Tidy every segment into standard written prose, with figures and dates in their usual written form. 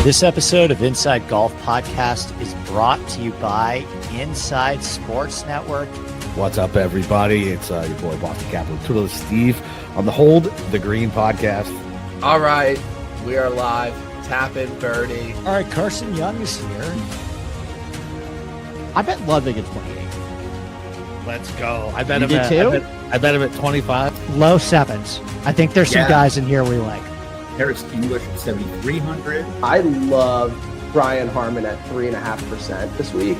This episode of Inside Golf Podcast is brought to you by Inside Sports Network. What's up, everybody? It's your boy, Boston Capital, Twiddle Steve on the Hold the Green podcast. All right, we are live. Tapping birdie. All right, Carson Young is here. I bet Ludvig at 28. Let's go. I bet You him do at, too? I bet him at 25. Low sevens. I think there's some guys in here we like. Harris English at 7,300. I love Brian Harmon at 3.5% this week.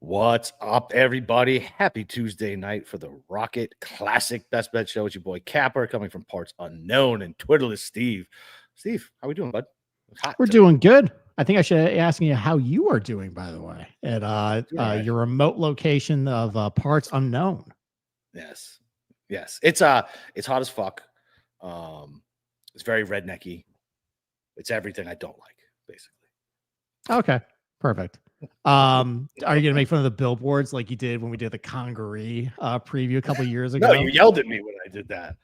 What's up, everybody? Happy Tuesday night for the Rocket Classic Best Bet Show. It's your boy Capper coming from parts unknown and Twiddle is Steve. Steve, how we doing, bud? We're doing good. I think I should ask you how you are doing, by the way, at your remote location of parts unknown. Yes. It's hot as fuck. It's very rednecky. It's everything I don't like, basically. Okay, perfect. Are you gonna make fun of the billboards like you did when we did the Congaree preview a couple years ago? No, you yelled at me when I did that.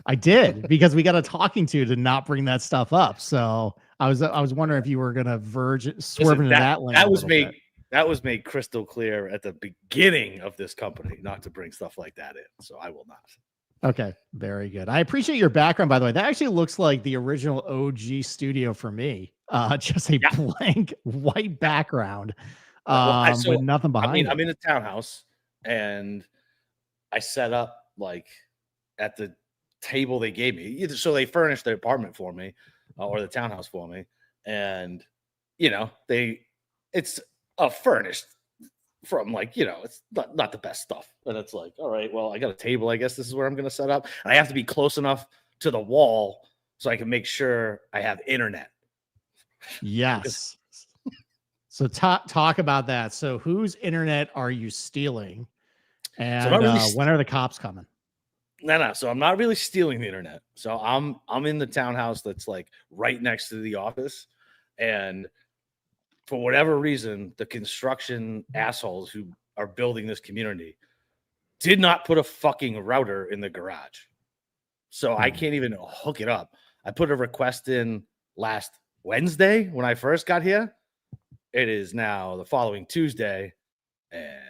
I did, because we got a talking to not bring that stuff up. So I was wondering if you were gonna swerve into that lane. That was made crystal clear at the beginning of this company not to bring stuff like that in. So I will not. Okay, very good. I appreciate your background, by the way. That actually looks like the original OG studio for me. Just a blank white background with nothing behind it. I'm in a townhouse, and I set up like at the table they gave me. So they furnished the apartment for me, or the townhouse for me, and it's furnished from it's not the best stuff. And it's like, all right, well, I got a table. I guess this is where I'm going to set up. And I have to be close enough to the wall so I can make sure I have internet. Yes. So talk about that. So whose internet are you stealing? And when are the cops coming? No. So I'm not really stealing the internet. So I'm in the townhouse that's like right next to the office. And for whatever reason, the construction assholes who are building this community did not put a fucking router in the garage. So I can't even hook it up. I put a request in last Wednesday when I first got here. It is now the following Tuesday and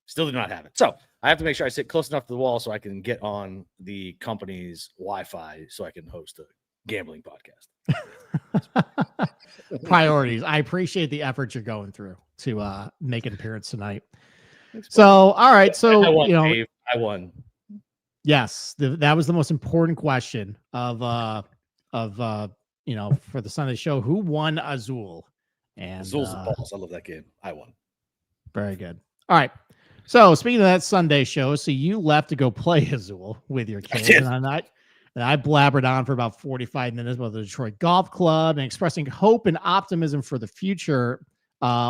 still do not have it. So I have to make sure I sit close enough to the wall so I can get on the company's Wi-Fi so I can host a gambling podcast. Priorities. I appreciate the effort you're going through to make an appearance tonight. So, all right. So, I won. Yes, that was the most important question of for the Sunday show. Who won Azul? And Azul's the balls. I love that game. I won. Very good. All right. So speaking of that Sunday show, so you left to go play Azul with your kids, and I blabbered on for about 45 minutes about the Detroit Golf Club and expressing hope and optimism for the future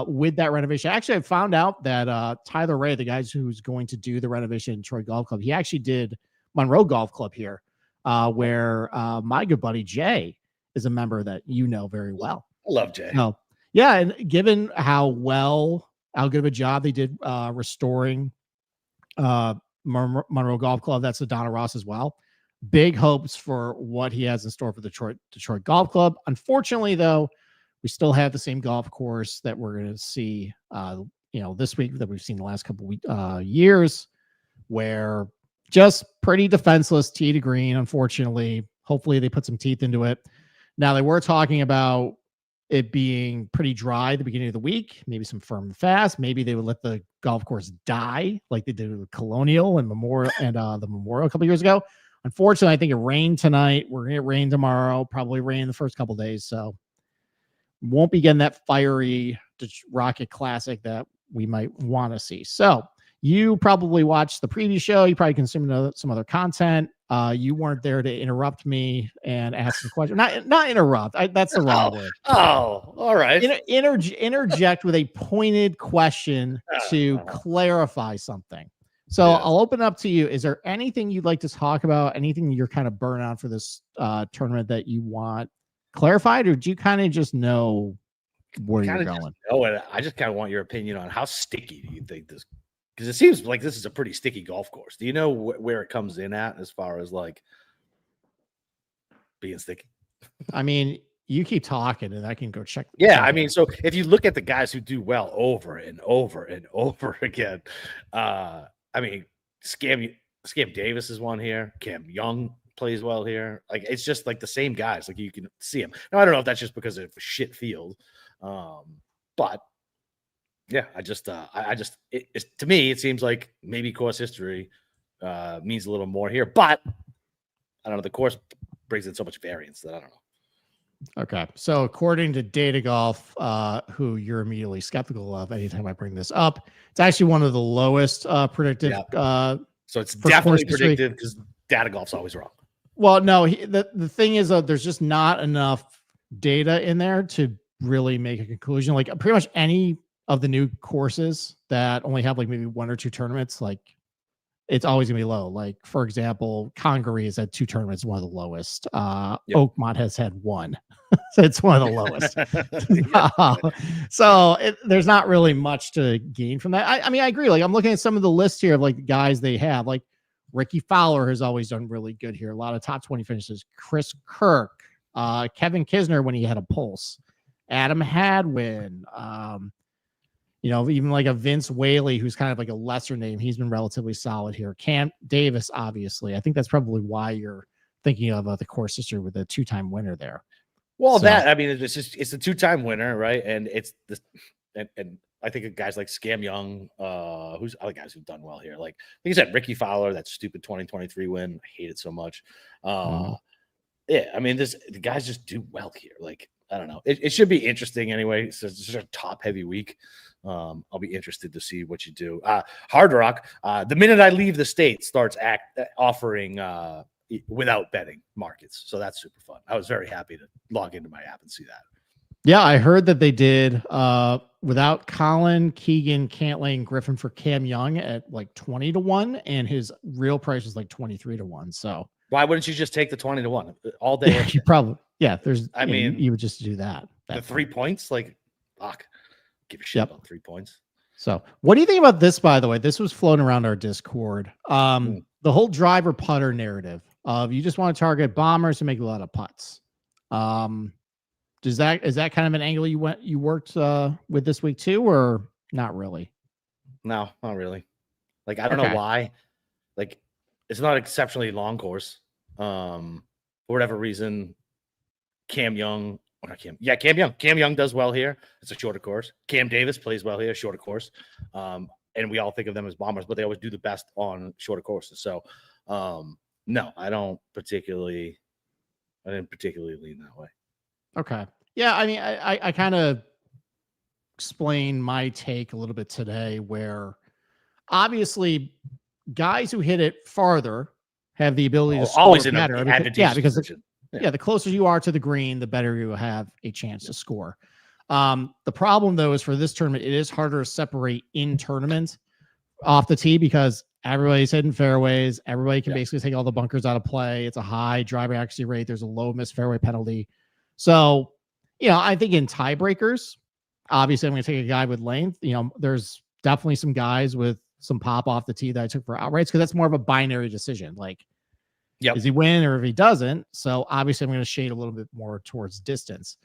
with that renovation. Actually, I found out that Tyler Ray, the guy who's going to do the renovation in Detroit Golf Club, he actually did Monroe Golf Club here, where my good buddy Jay is a member that you know very well. I love Jay. Yeah, and given how good of a job they did restoring Monroe Golf Club, that's the Donna Ross as well. Big hopes for what he has in store for the Detroit Golf Club. Unfortunately, though, we still have the same golf course that we're going to see, this week that we've seen the last couple years, where just pretty defenseless tee to green. Unfortunately, hopefully they put some teeth into it. Now they were talking about it being pretty dry at the beginning of the week, maybe some firm and fast. Maybe they would let the golf course die like they did with Colonial and Memorial and the Memorial a couple years ago. Unfortunately, I think it rained tonight. We're going to get rain tomorrow, probably rain the first couple days. So won't be getting that fiery Rocket Classic that we might want to see. So you probably watched the previous show. You probably consumed some other content. You weren't there to interrupt me and ask some questions. Not interrupt. That's the wrong word. Oh, all right. Interject with a pointed question to clarify something. So I'll open up to you. Is there anything you'd like to talk about? Anything you're kind of burnt out for this tournament that you want clarified, or do you kind of just know where you're going? I just kind of want your opinion on how sticky do you think this Because it seems like this is a pretty sticky golf course. Do you know where it comes in at as far as like being sticky? I mean, you keep talking and I can go check. Yeah, check I it. mean, so if you look at the guys who do well over and over and over again, I mean, Scam Davis is one here. Cam Young plays well here. Like, it's just like the same guys. Like, you can see them. Now, I don't know if that's just because of a shit field, but yeah, to me, it seems like maybe course history means a little more here, but I don't know. The course brings in so much variance that I don't know. Okay. So according to Data Golf, who you're immediately skeptical of anytime I bring this up, it's actually one of the lowest predictive. Yeah. So it's for definitely course predictive because Data Golf's always wrong. Well, no, the thing is, there's just not enough data in there to really make a conclusion. Like pretty much any of the new courses that only have like maybe 1 or 2 tournaments, like it's always gonna be low. Like for example, Congaree has had 2 tournaments, one of the lowest. Yep. Oakmont has had 1, so it's one of the lowest. So there's not really much to gain from that. I mean, I agree. Like I'm looking at some of the lists here of like the guys they have. Like Ricky Fowler has always done really good here. A lot of top 20 finishes. Chris Kirk, Kevin Kisner when he had a pulse, Adam Hadwin. You know, even like a Vince Whaley, who's kind of like a lesser name. He's been relatively solid here. Cam Davis, obviously. I think that's probably why you're thinking of the course history with a 2-time winner there. Well, I mean, it's a 2-time winner, right? And it's this, and I think of guys like Scam Young, who's other guys who've done well here. Like you said, Ricky Fowler, that stupid 2023 win. I hate it so much. Yeah, I mean, the guys just do well here. Like, I don't know. It should be interesting anyway. So it's just a top heavy week. I'll be interested to see what you do. Hard Rock, the minute I leave the state, starts offering without betting markets. So that's super fun. I was very happy to log into my app and see that. Yeah, I heard that they did without Colin, Keegan, Cantley, Griffin for Cam Young at like 20-1, and his real price was like 23-1. So why wouldn't you just take the 20-1 all day? Yeah, you probably I mean, you would just do that. The 3 points, like fuck. Give a shit about 3 points. So what do you think about this, by the way? This was floating around our Discord. The whole driver putter narrative of you just want to target bombers who make a lot of putts. Is that kind of an angle you worked with this week too, or not really? No, not really. Like, I don't know why. Like, it's not an exceptionally long course. For whatever reason, Cam Young does well here. It's a shorter course. Cam Davis plays well here, shorter course. And we all think of them as bombers, but they always do the best on shorter courses. So, no, I didn't particularly lean that way. Okay. Yeah, I mean, I kind of explained my take a little bit today, where obviously guys who hit it farther have the ability to score better. Because the closer you are to the green, the better you have a chance to score. The problem, though, is for this tournament, it is harder to separate in tournament off the tee because everybody's hitting fairways. Everybody can basically take all the bunkers out of play. It's a high driver accuracy rate. There's a low missed fairway penalty. So, I think in tiebreakers, obviously, I'm going to take a guy with length. There's definitely some guys with some pop off the tee that I took for outrights because that's more of a binary decision. Like, does he win or if he doesn't? So obviously I'm going to shade a little bit more towards distance.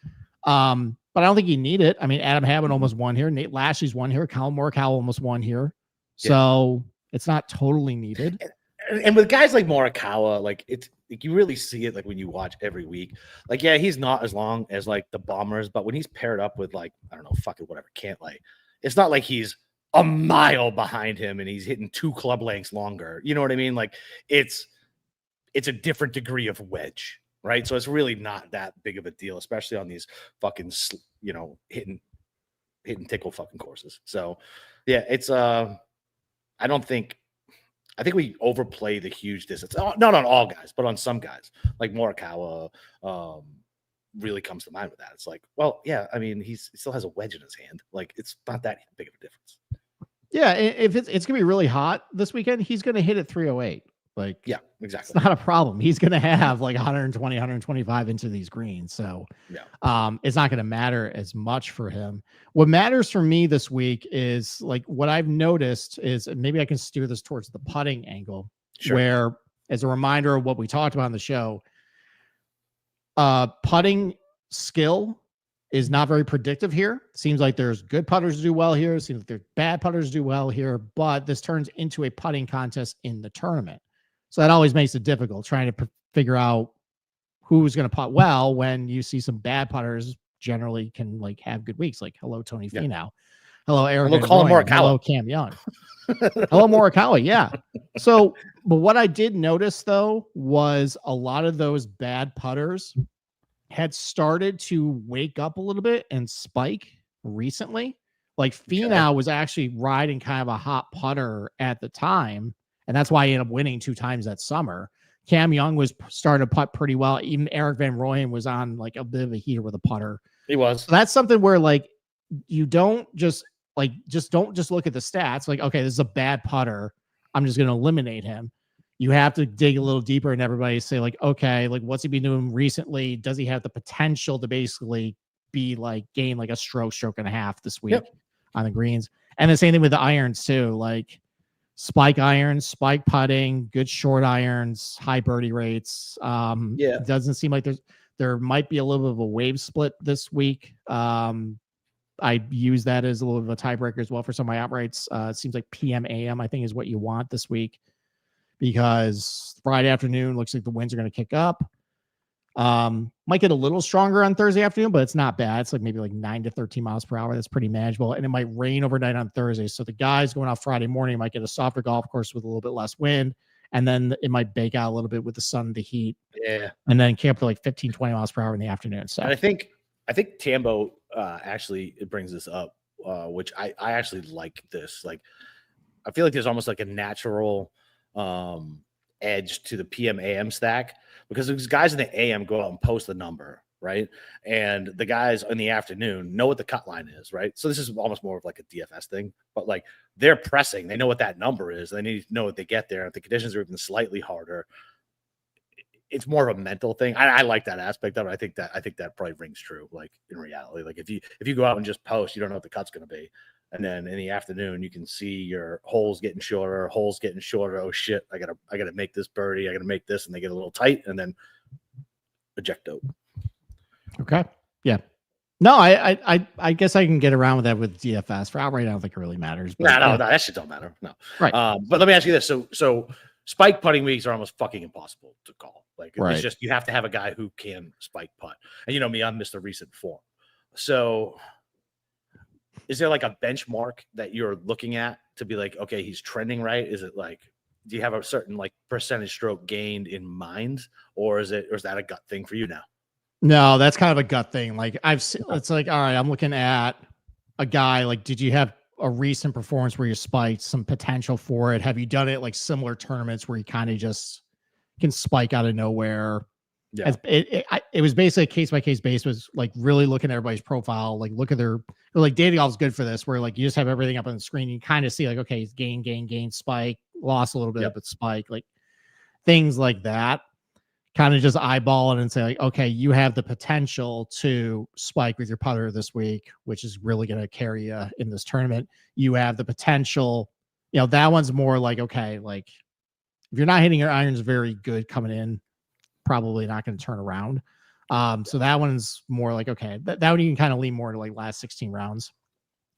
But I don't think you need it. I mean, Adam Hadwin almost won here. Nate Lashley's won here. Colin Morikawa almost won here. So it's not totally needed. And with guys like Morikawa, like it's like you really see it like when you watch every week. Like, yeah, he's not as long as like the bombers, but when he's paired up with like, I don't know, fucking whatever, Cantley, it's not like he's a mile behind him and he's hitting 2 club lengths longer. You know what I mean? Like it's a different degree of wedge, right? So it's really not that big of a deal, especially on these fucking, hitting tickle fucking courses. So yeah, it's, I think we overplay the huge distance. Not on all guys, but on some guys like Morikawa, really comes to mind with that. It's like, well, yeah, I mean, he still has a wedge in his hand. Like, it's not that big of a difference. Yeah, if it's gonna be really hot this weekend, he's gonna hit at 308. Like, Yeah, it's exactly. not a problem. He's going to have like 120, 125 into these greens. So it's not going to matter as much for him. What matters for me this week is like what I've noticed is, and maybe I can steer this towards the putting angle, where as a reminder of what we talked about on the show, putting skill is not very predictive here. Seems like there's good putters do well here. Seems like there's bad putters do well here, but this turns into a putting contest in the tournament. So that always makes it difficult trying to figure out who's going to putt well when you see some bad putters generally can like have good weeks. Like, hello, Tony Finau. Hello, Eric. Hello, Cam Young. Hello, Morikawa. Yeah. So, but what I did notice though was a lot of those bad putters had started to wake up a little bit and spike recently. Like Finau was actually riding kind of a hot putter at the time, and that's why he ended up winning 2 times that summer. Cam Young was starting to putt pretty well. Even Eric Van Rooyen was on like a bit of a heater with a putter. He was. So that's something where like you don't just don't look at the stats. Like, okay, this is a bad putter, I'm just going to eliminate him. You have to dig a little deeper and everybody say like, okay, like what's he been doing recently? Does he have the potential to basically be like gain like a stroke and a half this week on the greens? And the same thing with the irons too, like spike irons, spike putting, good short irons, high birdie rates. It doesn't seem like there might be a little bit of a wave split this week. I use that as a little bit of a tiebreaker as well for some of my outrights. It seems like PM AM, I think, is what you want this week, because Friday afternoon looks like the winds are going to kick up. Might get a little stronger on Thursday afternoon, but it's not bad. It's like maybe like 9 to 13 miles per hour. That's pretty manageable. And it might rain overnight on Thursday. So the guys going out Friday morning might get a softer golf course with a little bit less wind. And then it might bake out a little bit with the sun, the heat. Yeah. And then camp to like 15, 20 miles per hour in the afternoon. So and I think Tambo actually it brings this up, which I actually like this. Like, I feel like there's almost like a natural edge to the PM AM stack, because these guys in the AM go out and post the number, right? And the guys in the afternoon know what the cut line is, right? So this is almost more of like a DFS thing, but like they're pressing, they know what that number is. They need to know what they get there. If the conditions are even slightly harder, it's more of a mental thing. I like that aspect of it. I think that probably rings true. Like in reality, like if you go out and just post, you don't know what the cut's going to be. And then in the afternoon, you can see your holes getting shorter. Oh shit! I gotta make this birdie. I gotta make this, and they get a little tight, and then ejecto. Okay. Yeah. No, I guess I can get around with that with DFS. For outright, I don't think it really matters. But no, that shit don't matter. No. Right. But let me ask you this: so spike putting weeks are almost fucking impossible to call. Like it's just you have to have a guy who can spike putt. And you know me, I'm Mr. Recent Form. So is there like a benchmark that you're looking at to be like, okay, he's trending right? Is it like, do you have a certain like percentage stroke gained in mind, or is that a gut thing for you now? No, that's kind of a gut thing. Like I've seen, it's like, all right, I'm looking at a guy. Like, did you have a recent performance where you spiked some potential for it? Have you done it like similar tournaments where you kind of just can spike out of nowhere? Yeah, it was basically a case by case basis. Was like really looking at everybody's profile, like look at their like dating golf is good for this, where like you just have everything up on the screen. You kind of see like, okay, it's gain, spike, lost a little bit, but spike, like things like that. Kind of just eyeball it and say like, okay, you have the potential to spike with your putter this week, which is really going to carry you in this tournament. You have the potential, you know, that one's more like, okay, like if you're not hitting your irons very good coming in, probably not going to turn around. So that one's more like, okay, that one you can kind of lean more to like last 16 rounds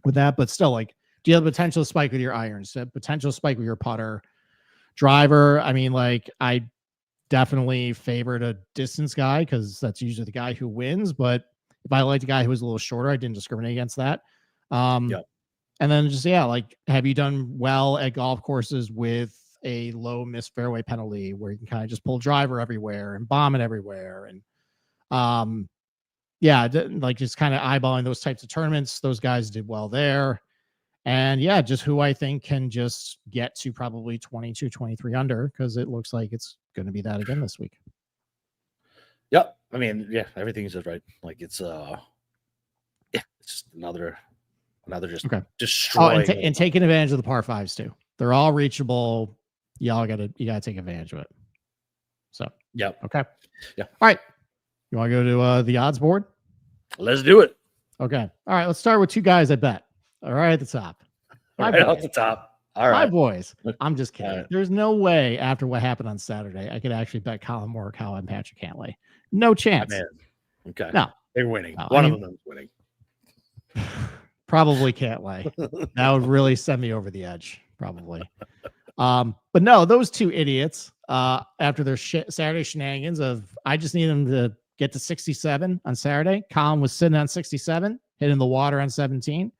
with that, but still like, do you have the potential to spike with your irons, potential spike with your putter? Driver, I mean, like I definitely favored a distance guy because that's usually the guy who wins, but if I liked a guy who was a little shorter, I didn't discriminate against that. And then just, like, have you done well at golf courses with a low missed fairway penalty where you can kind of just pull driver everywhere and bomb it everywhere? And like just kind of eyeballing those types of tournaments. Those guys did well there. And just who I think can just get to probably 22, 23 under, because it looks like it's going to be that again this week. Yep. I mean, everything is right. Like it's just another just destroy. And taking advantage of the par fives too. They're all reachable. you gotta take advantage of it. So Yep. okay. Yeah. All right. You want to go to the odds board? Let's do it. Okay. All right. Let's start with two guys I bet. All right, at the top. Right boys. off the top. All My right. boys. I'm just kidding. Right. There's no way after what happened on Saturday I could actually bet Colin Morikawa and Patrick Cantlay. No chance. Okay. No. They're winning. No, One of them is winning. Probably Cantlay. That would really send me over the edge. Probably. But no, those two idiots, after their Saturday shenanigans I just need them to get to 67 on Saturday. Colin was sitting on 67, hitting the water on 17.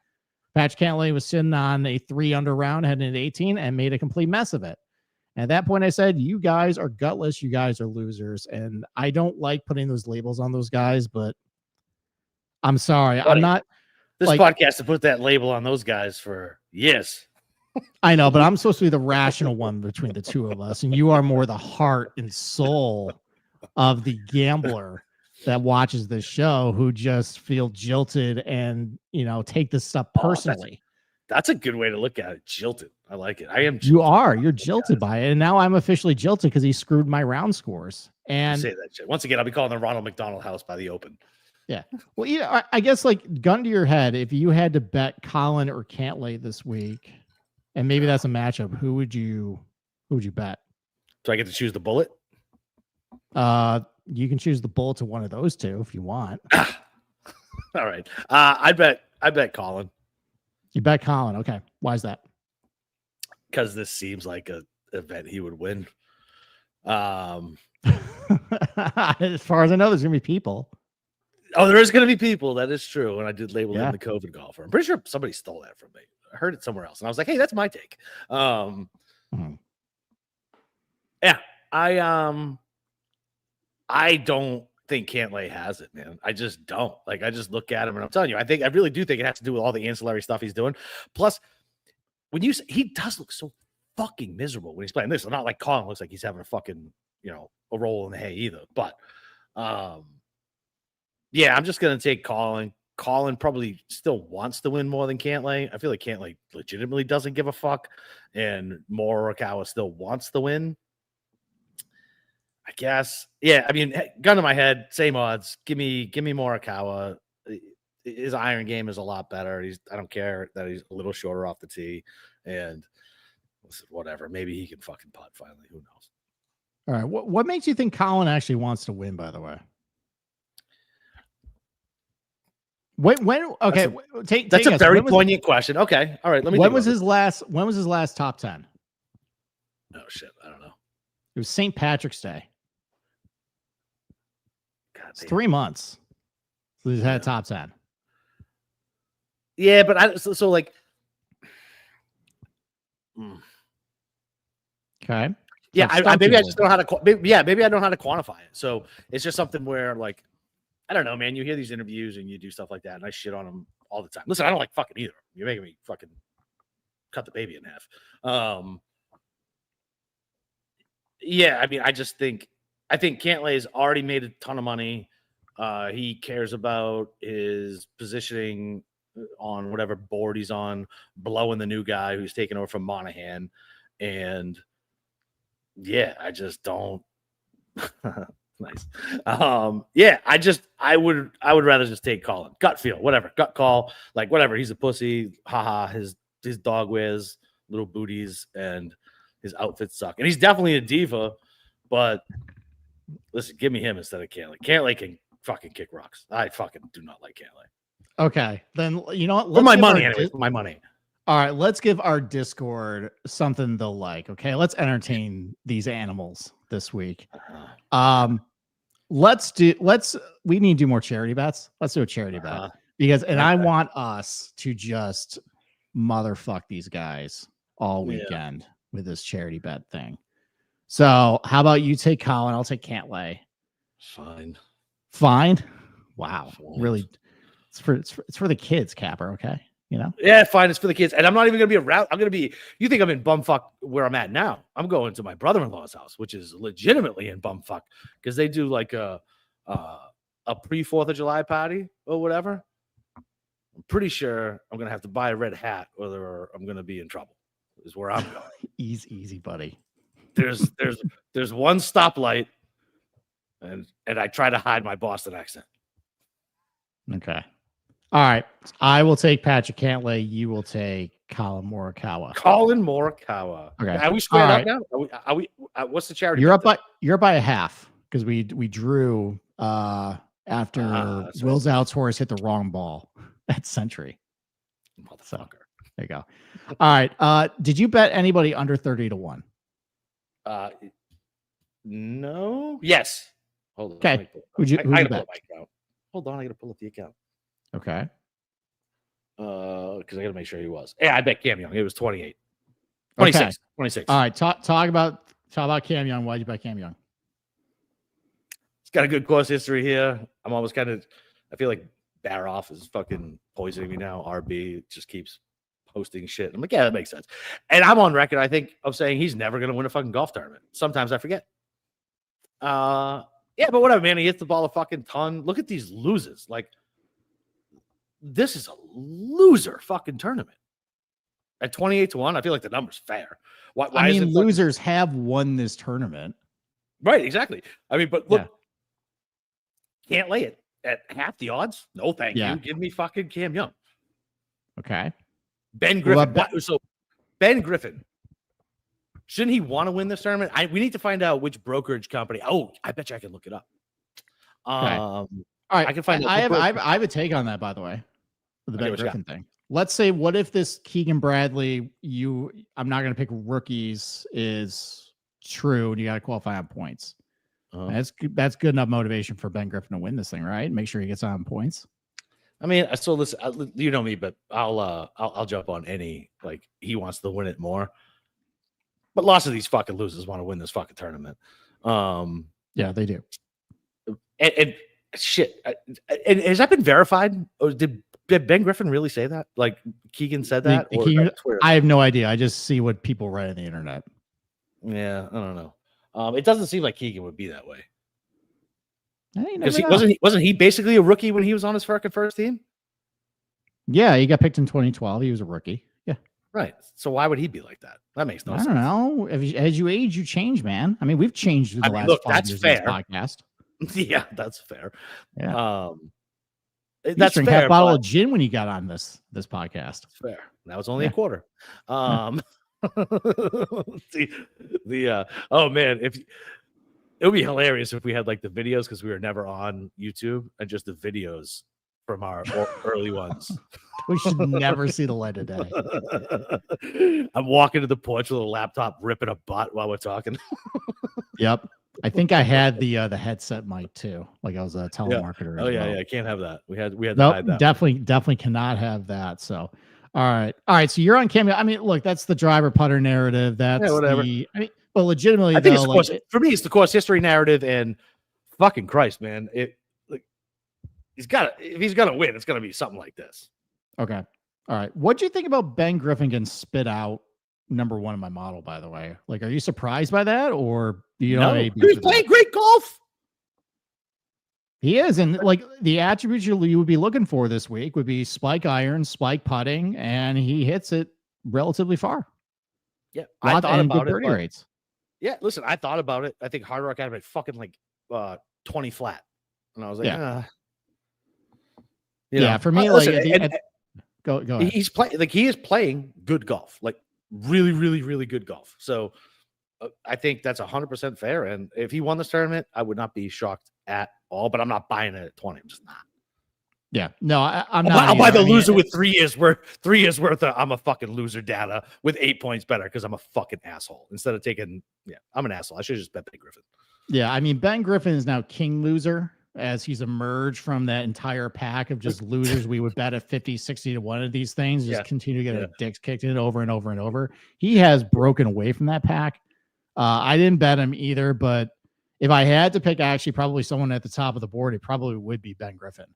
Patrick Cantlay was sitting on a 3-under round, heading into 18, and made a complete mess of it. And at that point, I said, you guys are gutless. You guys are losers. And I don't like putting those labels on those guys, but I'm sorry. Buddy, I'm not. This podcast to put that label on those guys for years. I know, but I'm supposed to be the rational one between the two of us. And you are more the heart and soul of the gambler that watches this show, who just feel jilted and, take this stuff personally. That's a good way to look at it. Jilted. I like it. I am. You're jilted by it. And now I'm officially jilted because he screwed my round scores. And say that shit. Once again, I'll be calling the Ronald McDonald House by the Open. Yeah. Well, I guess gun to your head, if you had to bet Colin or Cantlay this week, and maybe that's a matchup, who would you bet? Do I get to choose the bullet? You can choose the bullet to one of those two if you want. All right. I bet Colin. You bet Colin. Okay. Why is that? Because this seems like a event he would win. As far as I know, there's gonna be people. Oh, there is going to be people. That is true. And I did label him Yeah. the COVID golfer. I'm pretty sure somebody stole that from me. I heard it somewhere else. And I was like, hey, that's my take. Yeah. I don't think Cantlay has it, man. I just don't. I just look at him and I'm telling you, I really do think it has to do with all the ancillary stuff he's doing. Plus, he does look so fucking miserable when he's playing this. It's not like Colin looks like he's having a fucking, a roll in the hay either. But, yeah, I'm just going to take Colin. Colin probably still wants to win more than Cantlay. I feel like Cantlay legitimately doesn't give a fuck. And Morikawa still wants to win. I guess. Yeah, I mean, gun to my head, same odds. Give me Morikawa. His iron game is a lot better. I don't care that he's a little shorter off the tee. And listen, whatever. Maybe he can fucking putt finally. Who knows? All right. What makes you think Colin actually wants to win, by the way? When okay, that's a very poignant question. Okay, all right. Let me. When was his last top 10? Oh shit, I don't know. It was St. Patrick's Day. It's 3 months. So he's had a top 10. Yeah, but Okay. Yeah, maybe I just don't know how to. Maybe I don't know how to quantify it. So it's just something where I don't know, man. You hear these interviews and you do stuff like that, and I shit on them all the time. Listen, I don't like fucking either. You're making me fucking cut the baby in half. Yeah, I mean, I think Cantlay's already made a ton of money. He cares about his positioning on whatever board he's on, blowing the new guy who's taking over from Monahan, and yeah, I just don't. Nice. Yeah, I would rather just take Colin. Gut feel, whatever. Gut call, whatever. He's a pussy. Haha. His dog wears little booties and his outfits suck. And he's definitely a diva, but listen, give me him instead of Cantlay. Cantlay can fucking kick rocks. I fucking do not like Cantlay. Okay. Then you know what? For my money, anyway. For my money. All right, let's give our Discord something they'll like. Okay, let's entertain these animals this week. We need to do more charity bets. Let's do a charity bet because I want us to just motherfuck these guys all weekend with this charity bet thing. So how about you take Colin? I'll take Cantlay. Fine. Wow. Fine. Really, it's for the kids, Capper. Okay. Yeah, fine. It's for the kids. And I'm not even going to be around. I'm going to be, you think I'm in bumfuck where I'm at now. I'm going to my brother-in-law's house, which is legitimately in bumfuck because they do a pre-4th of July party or whatever. I'm pretty sure I'm going to have to buy a red hat or I'm going to be in trouble is where I'm going. Easy, buddy. there's one stoplight, and I try to hide my Boston accent. Okay. All right. I will take Patrick Cantlay. You will take Colin Morikawa. Colin Morikawa. Okay. Are we squared All up now? Are we what's the charity? You're up by a half because we drew after Will Zout's horse hit the wrong ball at Century. Motherfucker. So, there you go. All right. Did you bet anybody under 30-1? No. Yes. Hold on. Okay. Who'd you bet? Pull up my account. Hold on, I gotta pull up the account. Okay. Because I gotta make sure he was. Yeah, I bet Cam Young. It was 28. 26. Okay. 26. All right. Talk about Cam Young. Why'd you bet Cam Young? He's got a good course history here. I'm almost I feel like Baroff is fucking poisoning me now. RB just keeps posting shit. I'm like, yeah, that makes sense. And I'm on record, I think, of saying he's never gonna win a fucking golf tournament. Sometimes I forget. Yeah, but whatever, man. He hits the ball a fucking ton. Look at these losers. Like, this is a loser fucking tournament. At 28-1, I feel like the number's fair. Why losers have won this tournament. Right, exactly. I mean, but look, can't lay it at half the odds. No, thank you. Give me fucking Cam Young. Okay. Ben Griffin. So Ben Griffin. Shouldn't he want to win this tournament? We need to find out which brokerage company. Oh, I bet you I can look it up. Okay. All right. I can find. I have a take on that, by the way, for the Ben Griffin thing. Let's say, what if this Keegan Bradley, I'm not going to pick rookies, is true, and you got to qualify on points. That's good enough motivation for Ben Griffin to win this thing, right? Make sure he gets on points. I mean, so listen, you know me, but I'll jump on any, like, he wants to win it more. But lots of these fucking losers want to win this fucking tournament. Yeah, they do. And shit, and has that been verified? Or did Ben Griffin really say that? Like, Keegan said that? I have no idea. I just see what people write on the internet. Yeah, I don't know. It doesn't seem like Keegan would be that way. Because wasn't he basically a rookie when he was on his fucking first team? Yeah, he got picked in 2012. He was a rookie. Yeah. Right. So why would he be like that? That makes no sense. I don't know. As you age, you change, man. I mean, we've changed in the last 5 years fair. of this podcast. Yeah, that's fair. Yeah. That's fair. Half bottle of gin when you got on this podcast. That's fair. That was only a quarter. Oh man, it would be hilarious if we had like the videos, because we were never on YouTube, and just the videos from our early ones. We should never see the light of day. I'm walking to the porch with a laptop, ripping a butt while we're talking. Yep. I think I had the headset mic too. Like I was a telemarketer. Oh yeah, I can't have that. We had to hide that. Definitely cannot have that. So, all right. So you're on camera. I mean, look, that's the driver putter narrative. That's whatever. But legitimately, I think for me, it's the course history narrative, and fucking Christ, man, if he's gonna win, it's gonna be something like this. Okay. All right. What do you think about Ben Griffin getting spit out number 1 in my model, by the way? Like, are you surprised by that, or do you know he's playing great golf? He is, and like the attributes you would be looking for this week would be spike iron, spike putting, and he hits it relatively far. Yeah, I thought about it. Rates. Yeah, listen, I thought about it. I think Hard Rock had it fucking like 20 flat, and I was like, for me, go ahead. He is playing good golf, like really, really, really good golf. So I think that's 100% fair. And if he won this tournament, I would not be shocked at all. But I'm not buying it at 20. I'm just not. Yeah, no, I'm not. I'll buy the loser with 3 years worth of I'm a fucking loser data with 8 points better because I'm a fucking asshole. Instead of taking, I'm an asshole. I should just bet Ben Griffin. Yeah, I mean, Ben Griffin is now king loser, as he's emerged from that entire pack of just losers. We would bet at 50, 60 to 1 of these things, just continue to get our dicks kicked in over and over and over. He has broken away from that pack. I didn't bet him either, but if I had to pick actually probably someone at the top of the board, it probably would be Ben Griffin.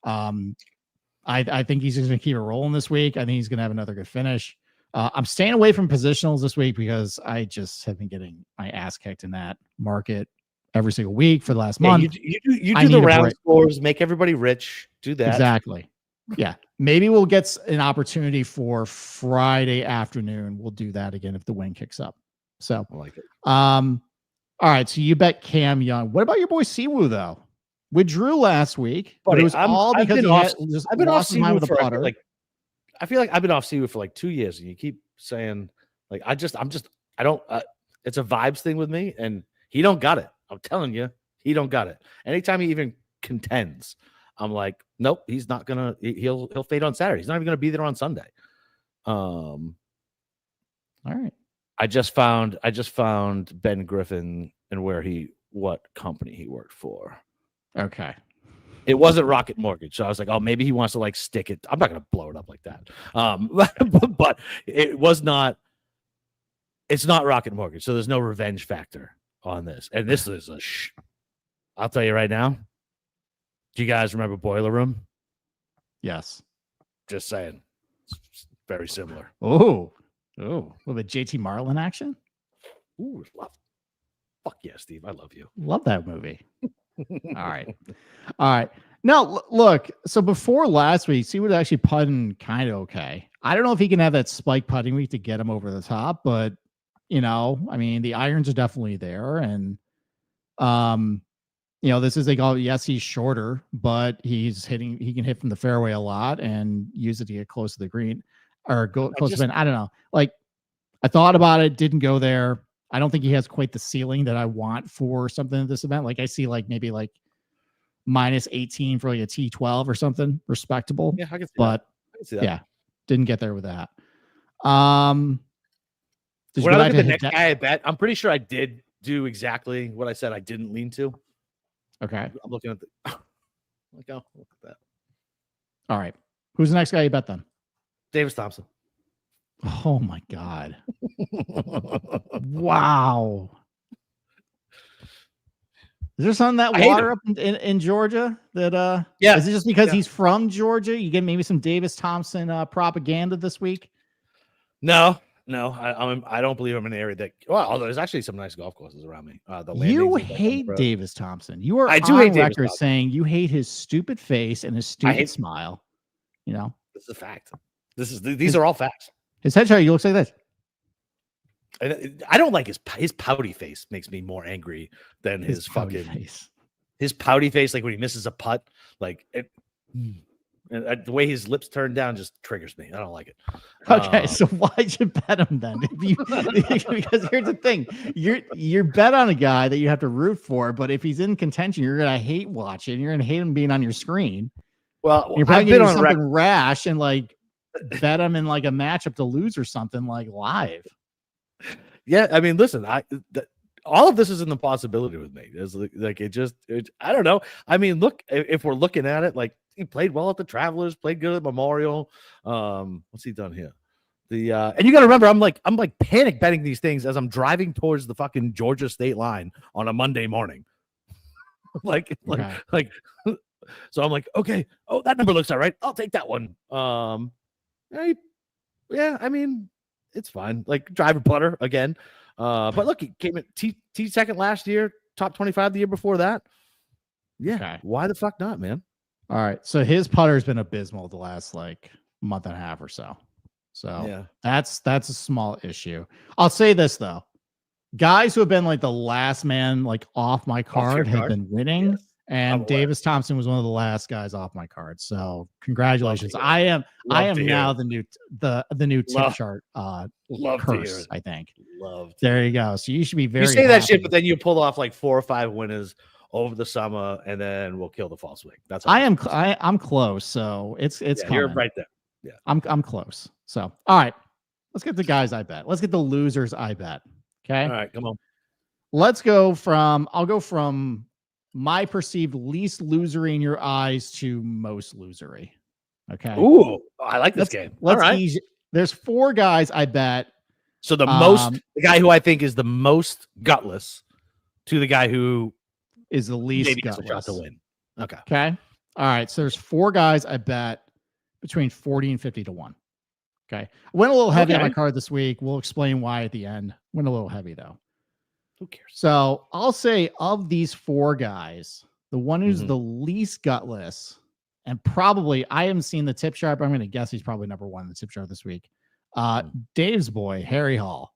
I think he's just going to keep it rolling this week. I think he's going to have another good finish. I'm staying away from positionals this week because I just have been getting my ass kicked in that market every single week for the last month. You do the round scores, make everybody rich. Do that. Exactly. Yeah. Maybe we'll get an opportunity for Friday afternoon. We'll do that again if the wind kicks up. So, I like it. all right. So you bet Cam Young. What about your boy Siwoo though? We drew last week, but Buddy, it was all I've because been he off- had just I've been off lost his mind Siwoo with a for putter. I feel like I've been off Siwoo for like 2 years, and you keep saying like I don't. It's a vibes thing with me, and he don't got it. I'm telling you, he don't got it. Anytime he even contends, I'm like, nope, he's not gonna. He'll fade on Saturday. He's not even gonna be there on Sunday. All right. I just found Ben Griffin and what company he worked for. Okay. It wasn't Rocket Mortgage, so I was like, oh, maybe he wants to like stick it. I'm not gonna blow it up like that. But it was not. It's not Rocket Mortgage, so there's no revenge factor on this. And this is I'll tell you right now. Do you guys remember Boiler Room? Yes. Just saying, it's very similar. Oh, a little bit JT Marlin action. Ooh, fuck yeah, Steve, I love you. Love that movie. All right. Now look. So before last week, he was actually putting kind of okay. I don't know if he can have that spike putting week to get him over the top, but I mean, the irons are definitely there, and this is yes, he's shorter, but he can hit from the fairway a lot and use it to get close to the green or go close to the pin. I don't know. Like, I thought about it, didn't go there. I don't think he has quite the ceiling that I want for something at this event. Like, I see maybe minus 18 for like a T12 or something respectable. Yeah, I can see but that. I can see that. Yeah, didn't get there with that. When I look at the next guy I bet, I'm pretty sure I did do exactly what I said I didn't lean to. Okay. I'm looking at look at that. All right. Who's the next guy you bet then? Davis Thompson. Oh my God. Wow. Is there something that water up in Georgia that yeah. Is it just because he's from Georgia? You get maybe some Davis Thompson propaganda this week? No. I don't believe I'm in an area that. Well, there's actually some nice golf courses around me. You hate Davis Thompson. You are I do on hate record saying you hate his stupid face and his stupid smile. This is a fact. These are all facts. His headshot, he looks like this. I don't like his pouty face. Makes me more angry than his fucking face. His pouty face, like when he misses a putt, like it. And the way his lips turn down just triggers me. I don't like it. Okay, so why'd you bet him then? Because here's the thing: you're bet on a guy that you have to root for, but if he's in contention, you're gonna hate watching. You're gonna hate him being on your screen. Well, you're probably gonna do something rash and bet him in a matchup to lose or something live. Yeah, I mean, listen, all of this is in the possibility with me. It's I don't know. I mean, look, if we're looking at it, he played well at the Travelers, played good at Memorial. What's he done here? And you got to remember, I'm panic betting these things as I'm driving towards the fucking Georgia state line on a Monday morning. So I'm like, okay, oh, that number looks all right. I'll take that one. Yeah, I mean, it's fine. Driver putter again. But look, he came in T second last year, top 25 the year before that. Yeah. Okay. Why the fuck not, man? All right. So his putter's been abysmal the last month and a half or so. So yeah, that's a small issue. I'll say this though. Guys who have been the last man off my card have been winning. Yes. And Davis Thompson was one of the last guys off my card. So congratulations. I am now the new tip chart curse, I think. There you go. So you should be very You say happy. That shit, but then you pull off 4 or 5 winners over the summer, and then we'll kill the fall swing. That's I'm close. So it's coming. You're right there. Yeah. I'm close. So all right. Let's get the guys I bet. Let's get the losers I bet. Okay. All right, come on. I'll go from my perceived least losery in your eyes to most losery. Okay. Ooh, I like this game. Let's ease. There's 4 guys I bet. So the guy who I think is the most gutless to the guy who is the least maybe gutless. Has a shot to win. Okay. Okay. All right. So there's 4 guys I bet between 40 and 50 to 1. Okay. I went a little heavy on my card this week. We'll explain why at the end. Went a little heavy though. Who cares? So I'll say of these 4 guys, the one who's the least gutless, and probably I haven't seen the tip chart, but I'm going to guess he's probably number 1 in the tip chart this week. Dave's boy, Harry Hall,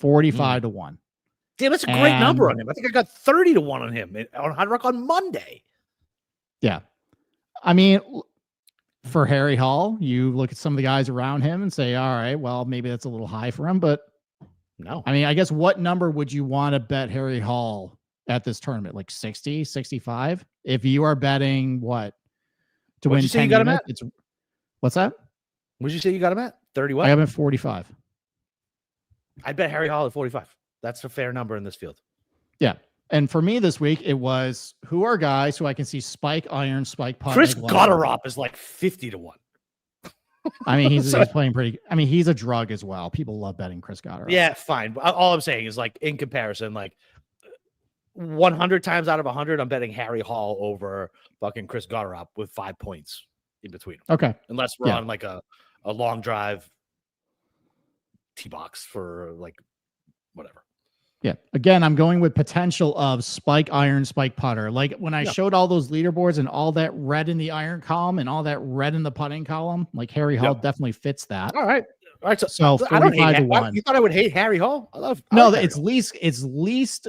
45 to 1. Damn, that's a great number on him. I think I got 30 to 1 on him on Hard Rock on Monday. Yeah. I mean, for Harry Hall, you look at some of the guys around him and say, all right, well, maybe that's a little high for him. But no, I mean, I guess what number would you want to bet Harry Hall at this tournament? Like 60, 65? If you are betting what? To What'd win you say 10 you got him units, what's that? What'd you say you got him at? 30 what? I have him at 45. I bet Harry Hall at 45. That's a fair number in this field. Yeah. And for me this week, it was who are guys who I can see spike iron, spike putt. Chris Gotterup is like 50 to 1. I mean, he's playing pretty. I mean, he's a drug as well. People love betting Chris Gotterup. Yeah, fine. All I'm saying is, like, in comparison, like 100 times out of 100, I'm betting Harry Hall over fucking Chris Gotterup with 5 points in between. Okay. Unless we're on like a long drive tee box for like whatever. Yeah. Again, I'm going with potential of spike iron, spike putter. Like when I showed all those leaderboards and all that red in the iron column and all that red in the putting column, like Harry Hall definitely fits that. All right. So I don't hate 45 to 1. You thought I would hate Harry Hall? I love it's least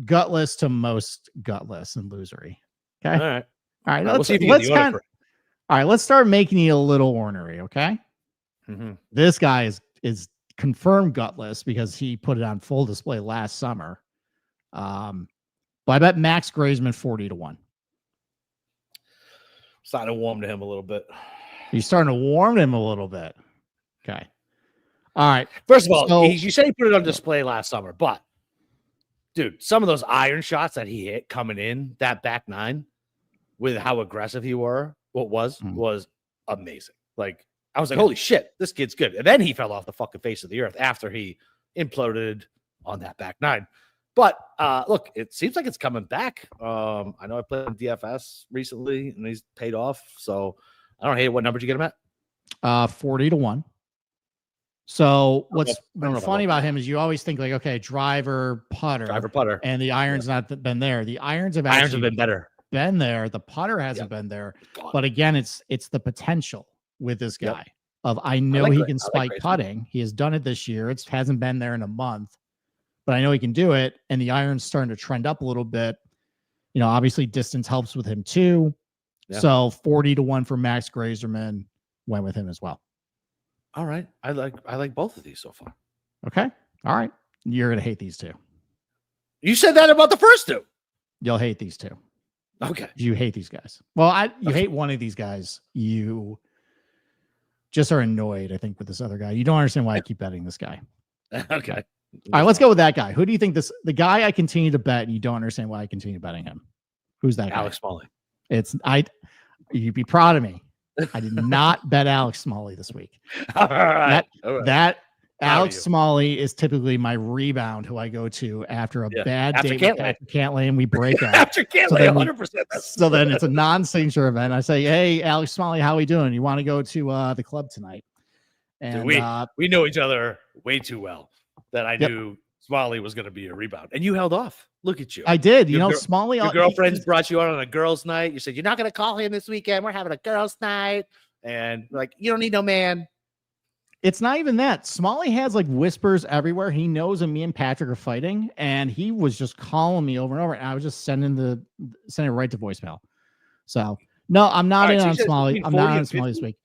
gutless to most gutless and losery. Okay. All right. We'll see if you all right, let's start making it a little ornery. Okay. Mm-hmm. This guy is confirmed gutless because he put it on full display last summer. But I bet Max Grazeman 40 to 1. Starting to warm to him a little bit. He's starting to warm him a little bit. Okay. All right. First of all, you said he put it on display last summer, but dude, some of those iron shots that he hit coming in that back nine with how aggressive he was amazing. Like, I was like, holy shit, this kid's good. And then he fell off the fucking face of the earth after he imploded on that back nine. But look, it seems like it's coming back. I know I played in DFS recently and he's paid off. So I don't hate it. What number did you get him at? 40 to 1. So what's funny about him is you always think like, okay, driver, putter, and the iron's not been there. The irons have been better. Been there. The putter hasn't been there. But again, it's the potential with this guy of I know he can spike putting. He has done it this year. It hasn't been there in a month, but I know he can do it. And the iron's starting to trend up a little bit. You know, obviously distance helps with him too. Yeah. So 40 to 1 for Max Grazeman went with him as well. All right. I like both of these so far. Okay. All right. You're going to hate these two. You said that about the first two. You'll hate these two. Okay. You hate these guys. Well, you hate one of these guys. You just are annoyed, I think, with this other guy. You don't understand why I keep betting this guy. Okay. All right, let's go with that guy. Who do you think the guy I continue to bet and you don't understand why I continue betting him? Who's that guy? Alex Smalley. You'd be proud of me. I did not bet Alex Smalley this week. All right. That Alex Smalley is typically my rebound who I go to after a bad date with Patrick Cantlay and we break up. After Cantlay, 100%. So then it's a non-signature event. I say, hey, Alex Smalley, how we doing? You want to go to the club tonight? And dude, we know each other way too well that I knew Smalley was going to be a rebound. And you held off. Look at you. I did. Smalley. Your girlfriends brought you out on a girls' night. You said, you're not going to call him this weekend. We're having a girls' night. And like, you don't need no man. It's not even that. Smalley has like whispers everywhere. He knows that me and Patrick are fighting, and he was just calling me over and over. And I was just sending it right to voicemail. So no, I'm not in on Smalley. I'm not on Smalley this week.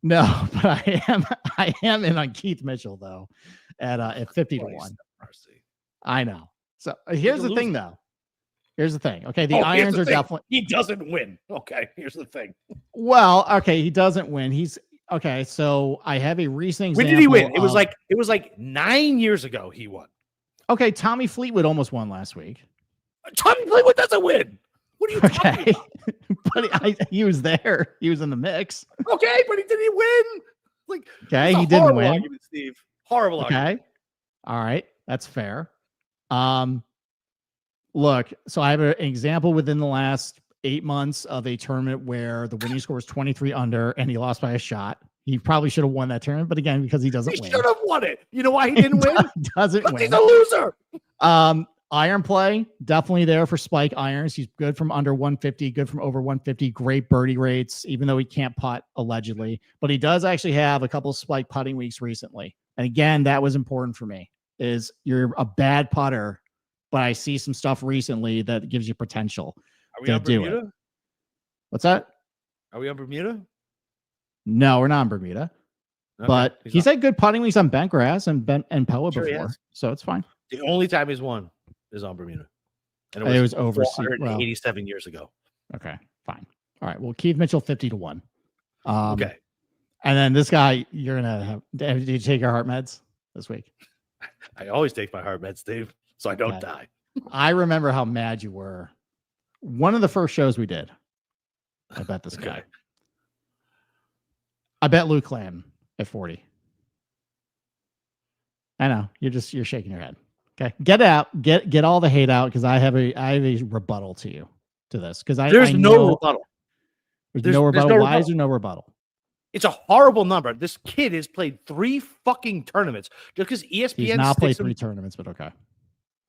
No, but I am in on Keith Mitchell though at 50 to 1. I know. So here's the thing though. Here's the thing. Okay, the irons are definitely. He doesn't win. Okay, here's the thing. Well, okay, he doesn't win. He's okay. So I have a recent example. When did he win? It was like 9 years ago. He won. Okay, Tommy Fleetwood almost won last week. Tommy Fleetwood doesn't win. What are you talking about? But he was there. He was in the mix. Okay, but did he win? Like, okay, he didn't win. Argument, Steve. Horrible argument. Okay, all right, that's fair. Look, so I have an example within the last 8 months of a tournament where the winning score was 23 under and he lost by a shot. He probably should have won that tournament, but again, because he doesn't win. He should have won it. You know why he didn't win? Doesn't win. He's a loser. Iron play, definitely there for spike irons. He's good from under 150, good from over 150, great birdie rates, even though he can't putt allegedly. But he does actually have a couple of spike putting weeks recently. And again, that was important for me. is you're a bad putter, but I see some stuff recently that gives you potential Are we to on do Bermuda? it. What's that? Are we on Bermuda? No, we're not in Bermuda. Okay, But he's had good putting when he's on bent grass and Poa Sure he before, has. so it's fine. The only time he's won is on Bermuda, and It was overseas. 487 years ago. Okay, fine. All right. Well, Keith Mitchell 50-1. Okay, And then this guy, you're gonna have. Did you take your heart meds this week? I always take my heart meds, Dave, so I don't Okay. die. I remember how mad you were. One of the first shows we did, I bet this guy. Okay. I bet Luke Clanton at 40. I know you're shaking your head. Okay, get out, get all the hate out because I have a rebuttal to this because There's I no know rebuttal. there's no rebuttal. no Why rebuttal. is there no rebuttal? It's a horrible number. This kid has played 3 fucking tournaments just because ESPN He's not played sticks him- 3 tournaments, but okay.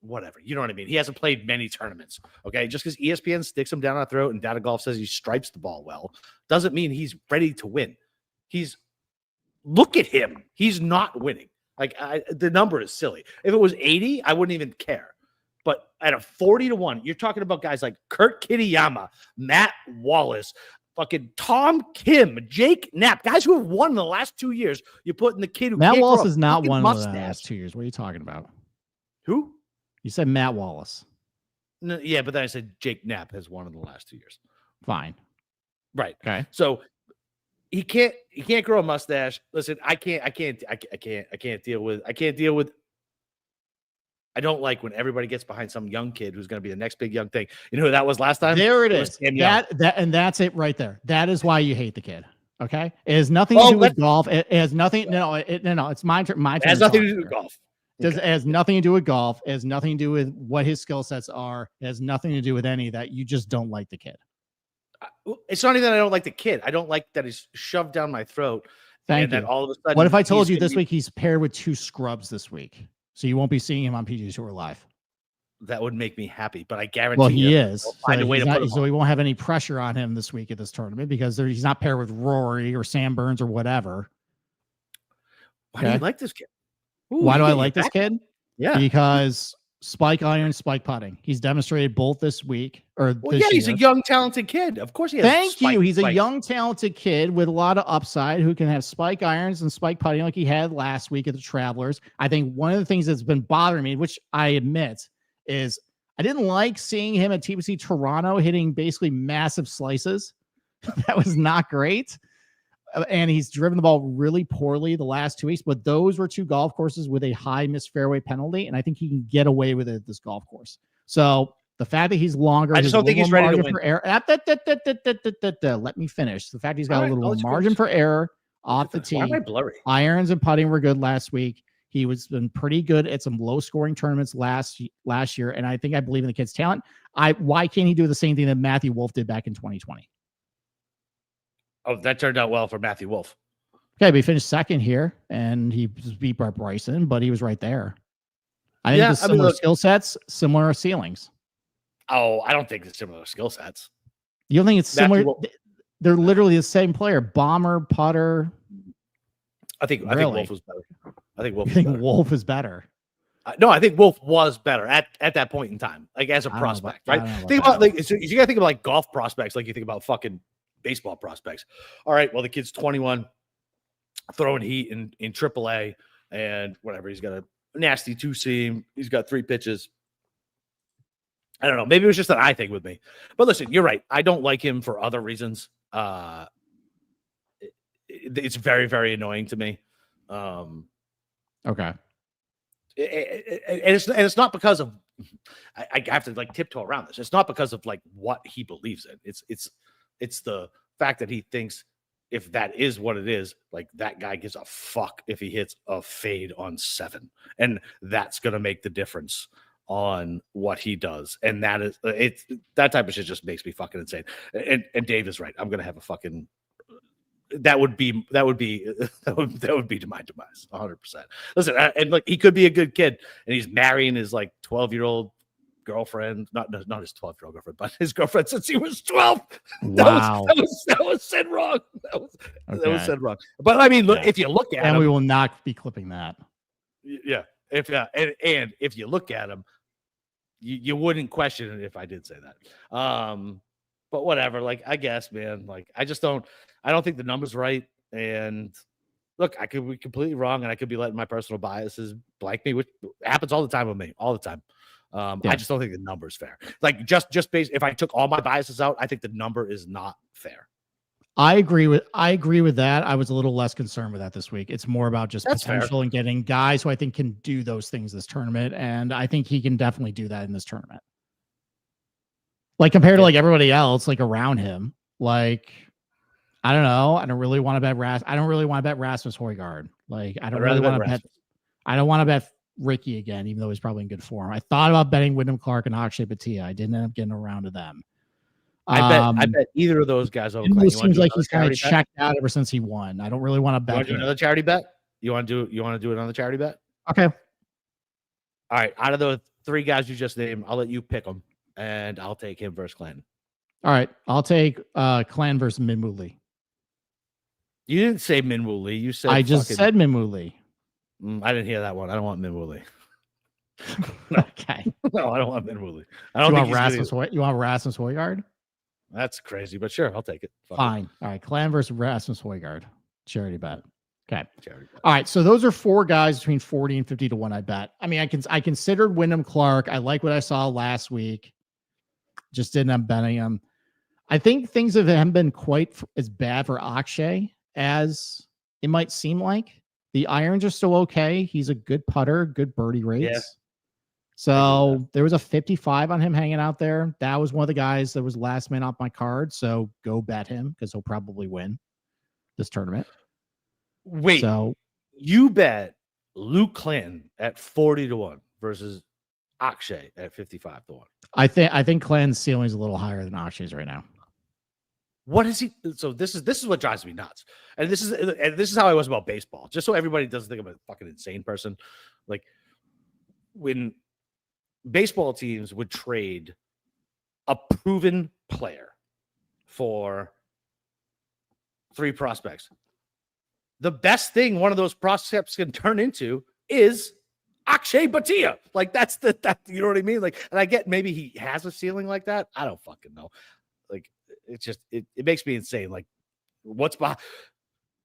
Whatever, you know what I mean. He hasn't played many tournaments. Okay, just because ESPN sticks him down our throat and Data Golf says he stripes the ball well doesn't mean he's ready to win. Look at him. He's not winning. Like the number is silly. If it was 80, I wouldn't even care. But at a 40-1, you're talking about guys like Kurt Kitayama, Matt Wallace, fucking Tom Kim, Jake Knapp, guys who have won in the last 2 years. You put in the kid who Matt can't Wallace grow a has not fucking won in the mustache. last 2 years. What are you talking about? Who? You said Matt Wallace. No, yeah, but then I said Jake Knapp has won in the last 2 years. Fine. Right. Okay. So he can't grow a mustache. Listen, I can't deal with I don't like when everybody gets behind some young kid who's going to be the next big young thing. You know who that was last time? There it was is. Sam Young. And that's it right there. That is why you hate the kid. Okay. It has nothing to do with golf. It has nothing. No, it's my turn. My turn. It has nothing to do with golf. It has nothing to do with golf. It has nothing to do with what his skill sets are. It has nothing to do with any of that. You just don't like the kid. It's not even that I don't like the kid. I don't like that he's shoved down my throat. Thank and you. then all of a sudden, What if I told he's you gonna this week he's paired with 2 scrubs this week? So you won't be seeing him on PGA Tour live. That would make me happy, but I guarantee Well, he is. I'll find a way to put him so on. we won't have any pressure on him this week at this tournament because he's not paired with Rory or Sam Burns or whatever. Why do you like this kid? Ooh, Why you do I get like your this back. kid? Yeah. Because spike iron, spike putting. He's demonstrated both this week or Well, this yeah, he's year. a young, talented kid. Of course he has. Thank you. He's a spike. young, talented kid with a lot of upside who can have spike irons and spike putting like he had last week at the Travelers. I think one of the things that's been bothering me, which I admit, is I didn't like seeing him at TPC Toronto hitting basically massive slices. That was not great. And he's driven the ball really poorly the last 2 weeks, but those were 2 golf courses with a high missed fairway penalty, and I think he can get away with it at this golf course. So the fact that he's longer, I just don't think he's ready to win. for error. Let me finish. The fact he's got All a right, little let's margin finish. for error off the tee. Why am I blurry? Irons and putting were good last week. He was been pretty good at some low scoring tournaments last year, and I believe in the kid's talent. Why can't he do the same thing that Matthew Wolff did back in 2020? Oh, that turned out well for Matthew Wolff. Okay, but he finished second here, and he beat Brett Bryson, but he was right there. I think the similar skill sets, similar ceilings. Oh, I don't think it's similar skill sets. You don't think it's similar? Wolff. They're literally the same player. Bomber, putter. I think Wolff was better. I think Wolff. You think Wolff is better? No, I think Wolff was better at that point in time, like as a prospect, right? Think about you gotta think about like golf prospects, like you think about fucking baseball prospects. All right, well the kid's 21, throwing heat in AAA, and whatever. He's got a nasty 2-seam. He's got 3 pitches. I don't know. Maybe it was just an eye thing with me. But listen, you're right. I don't like him for other reasons. It's very, very annoying to me. Okay. And it's not because of I have to like tiptoe around this. It's not because of like what he believes in. It's the fact that he thinks if that is what it is, like that guy gives a fuck if he hits a fade on 7, and that's gonna make the difference on what he does. And that is that type of shit just makes me fucking insane. And Dave is right. I'm gonna have a fucking that would be to my demise 100%. Listen, and like he could be a good kid, and he's marrying his like 12-year-old girlfriend, not his 12-year-old girlfriend, but his girlfriend since he was 12. Wow, that was said wrong. That was said wrong. But I mean, look, if you look at and him, we will not be clipping that. yeah, and if you look at him, you wouldn't question it if I did say that. But whatever. Like, I guess, man. Like, I don't think the number's right. And look, I could be completely wrong, and I could be letting my personal biases blank me, which happens all the time with me, all the time. I just don't think the number is fair. Like, just based, if I took all my biases out, I think the number is not fair. I agree with that. I was a little less concerned with that this week. It's more about just That's potential and getting guys who I think can do those things this tournament, and I think he can definitely do that in this tournament. Like, compared to like everybody else, like around him, like, I don't know. I don't really want to bet I don't really want to bet Rasmus Højgaard. Like, I don't really want to bet. I don't want to bet Ricky again, even though he's probably in good form. I thought about betting Wyndham Clark and Akshay Bhatia. I didn't end up getting around to them. I bet either of those guys. It seems like he's kind of checked out ever since he won. I don't really want to bet. You want to do another charity bet? You want to do another charity bet? Okay. All right. Out of the three guys you just named, I'll let you pick them, and I'll take him versus Clanton. All right. I'll take Clan versus Minwoo Lee. You didn't say Minwoo Lee. You said I just said Minwoo Lee. I didn't hear that one. I don't want Minwoo Lee. No. Okay. No, I don't want Minwoo Lee. You want Rasmus Højgaard? That's crazy, but sure, I'll take it. Fine. All right. Clan versus Rasmus Højgaard. Charity bet. Okay. Charity bet. All right. So those are four guys between 40 and 50 to 1, I bet. I mean, I considered Wyndham Clark. I like what I saw last week. Just didn't end up betting him. I think things haven't been quite as bad for Akshay as it might seem like. The irons are still okay. He's a good putter, good birdie rates. Yeah. So there was a 55 on him hanging out there. That was one of the guys that was last man off my card. So go bet him because he'll probably win this tournament. Wait, so you bet Luke Clanton at 40 to 1 versus Akshay at 55 to 1. I think Clanton's ceiling is a little higher than Akshay's right now. What is he? So this is what drives me nuts. And this is how I was about baseball. Just so everybody doesn't think I'm a fucking insane person. Like, when baseball teams would trade a proven player for 3 prospects, the best thing one of those prospects can turn into is Akshay Bhatia. Like, that's you know what I mean? Like, and I get maybe he has a ceiling like that. I don't fucking know. Like, it's just it makes me insane. Like, what's behind?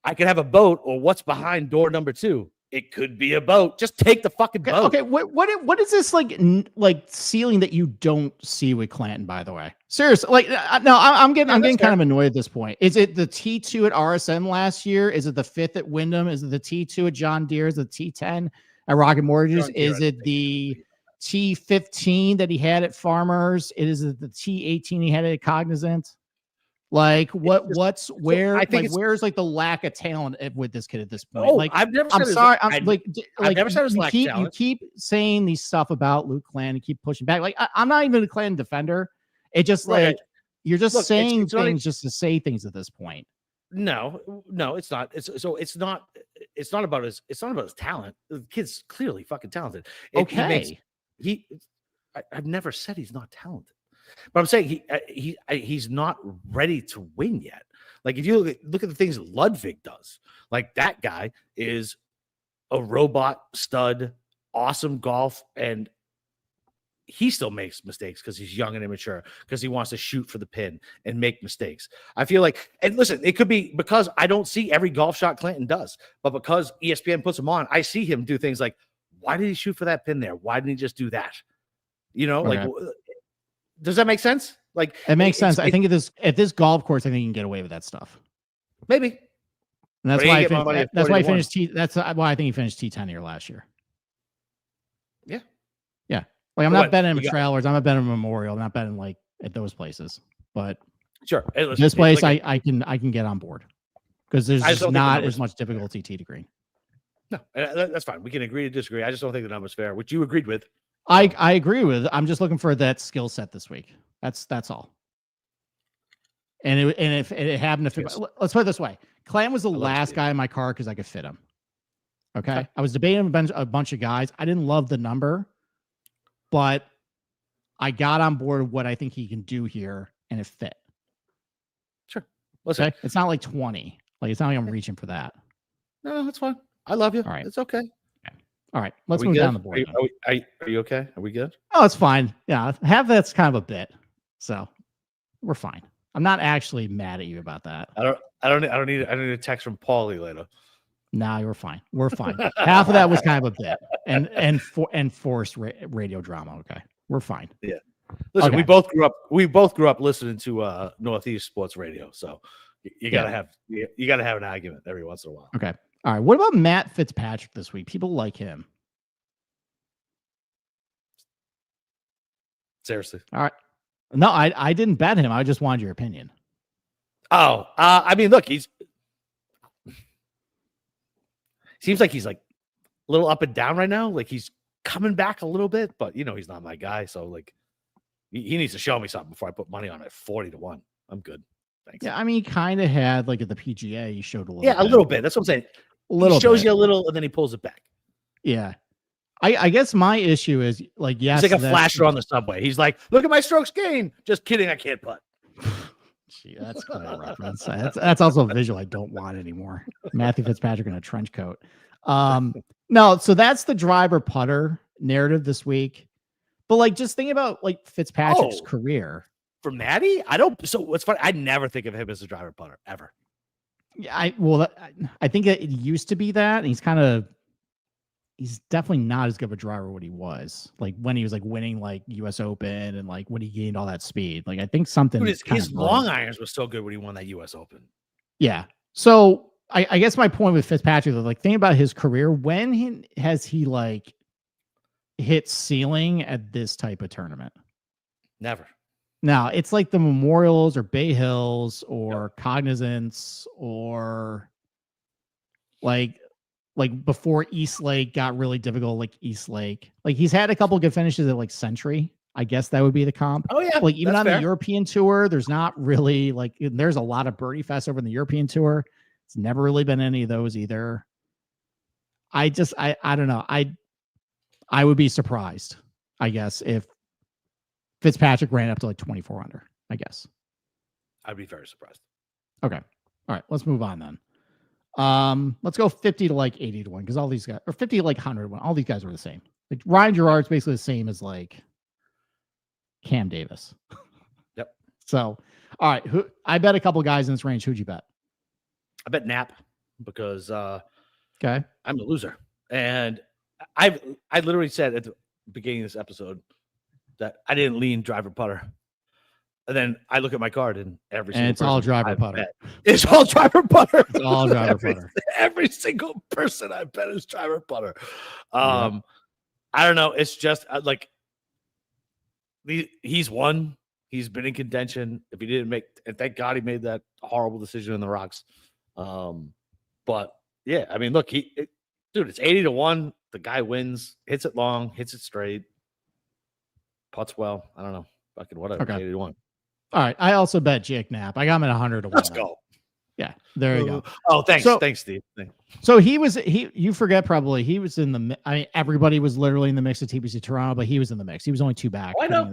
I could have a boat, or what's behind door number 2? It could be a boat. Just take the fucking boat. Okay, what is this like ceiling that you don't see with Clanton? By the way, seriously, like no, I'm getting kind of annoyed at this point. Is it the T2 at RSM last year? Is it the 5th at Wyndham? Is it the T2 at John Deere? Is it the T10 at Rocket Mortgages? Is it the T15 that he had at Farmers? Is it the T18 he had at Cognizant? Like where's like the lack of talent with this kid at this point? Like, I've never. I'm sorry. I've never said his lack of talent. You keep saying these stuff about Luke Clanton and keep pushing back. Like, I'm not even a Clanton defender. It just like you're just saying things just to say things at this point. No, it's not. It's not about his talent. The kid's clearly fucking talented. I've never said he's not talented. But I'm saying he's not ready to win yet. Like, if you look at the things Ludvig does, like, that guy is a robot stud, awesome golf, and he still makes mistakes because he's young and immature, because he wants to shoot for the pin and make mistakes. I feel like, and listen, it could be because I don't see every golf shot Clanton does, but because ESPN puts him on, I see him do things like, why did he shoot for that pin there? Why didn't he just do that? You know, okay. Like, does that make sense? Like, it makes sense. I think at this golf course, I think you can get away with that stuff. Maybe. And that's why I finished that's why I think he finished T10 here last year. Yeah. Yeah. Like, I'm not betting him at Trailers. I'm not betting him Memorial. I'm not betting like at those places. But sure. Hey, listen, this place I can get on board because there's just not as much difficulty tee to green. No, that's fine. We can agree to disagree. I just don't think the number's fair, which you agreed with. I agree with. I'm just looking for that skill set this week. That's all. And if it happened to fit, let's put it this way: Clanton was the last guy in my car because I could fit him. Okay, I was debating a bunch of guys. I didn't love the number, but I got on board what I think he can do here, and it fit. Sure. Okay, it's not like 20. Like, it's not like I'm reaching for that. No, that's fine. I love you. All right, it's okay. All right, let's move down the board. Are you okay? Are we good? Oh, it's fine. Yeah, half that's kind of a bit, so we're fine. I'm not actually mad at you about that. I don't need a text from Paulie later. No, you're fine. We're fine. Half of that was kind of a bit, and forced radio drama. Okay, we're fine. Yeah. Listen, Okay. we both grew up listening to Northeast Sports Radio, so you gotta have an argument every once in a while. Okay. All right. What about Matt Fitzpatrick this week? People like him. Seriously. All right. No, I didn't bet him. I just wanted your opinion. Oh, I mean, look, seems like he's like a little up and down right now. Like he's coming back a little bit, but he's not my guy. So like he needs to show me something before I put money on it. 40-1. I'm good. Thanks. Yeah, I mean, he kind of had like at the PGA, he showed a little. Yeah, a little bit. That's what I'm saying. A little. He shows you a little, and then he pulls it back. Yeah. I guess my issue is like, yes, he's like a flasher on the subway. He's like, look at my strokes gained. Just kidding. I can't putt. Gee, that's quite a reference. That's also a visual I don't want anymore. Matthew Fitzpatrick in a trench coat. No, so that's the driver putter narrative this week. But like, just think about like Fitzpatrick's career. For Matty, I don't. So what's funny? I never think of him as a driver putter ever. Yeah, I think it used to be that, and he's definitely not as good of a driver what he was like when he was like winning like U.S. Open and like when he gained all that speed. Like I think something. Dude, his long irons were so good when he won that U.S. Open. Yeah. So I guess my point with Fitzpatrick, like think about his career. When has he like hit ceiling at this type of tournament? Never. Now it's like the Memorials or Bay Hills or Cognizance or like before East Lake got really difficult, like East Lake. Like he's had a couple good finishes at like Century. I guess that would be the comp. Oh yeah. Like even on the European tour, there's not really like there's a lot of birdie fest over in the European tour. It's never really been any of those either. I don't know. I would be surprised, I guess, if Fitzpatrick ran up to like 24 under, I guess. I'd be very surprised. Okay. All right. Let's move on then. Let's go 50 to like 80-1 because all these guys, or 50 to like 100-1. All these guys are the same. Like Ryan Gerard's basically the same as like Cam Davis. Yep. So, all right. I bet a couple guys in this range. Who'd you bet? I bet Knapp because okay, I'm a loser, and I literally said at the beginning of this episode that I didn't lean driver putter. And then I look at my card and it's all driver putter. It's all driver putter. It's all driver putter. Every single person I bet is driver putter. I don't know. It's just like he's won. He's been in contention. If he didn't make, and thank God he made that horrible decision in the rocks. But yeah, I mean, look, dude, it's 80-1. The guy wins, hits it long, hits it straight, putts well. I don't know. Fucking whatever. Okay. 80-1. All right. I also bet Jake Knapp. I got him at 100-1. Let's go. Yeah, there you go. Oh, thanks. Thanks, Steve. Thanks. So you forget probably he was in the, I mean, everybody was literally in the mix at TPC Toronto, but he was in the mix. He was only 2 back. I know.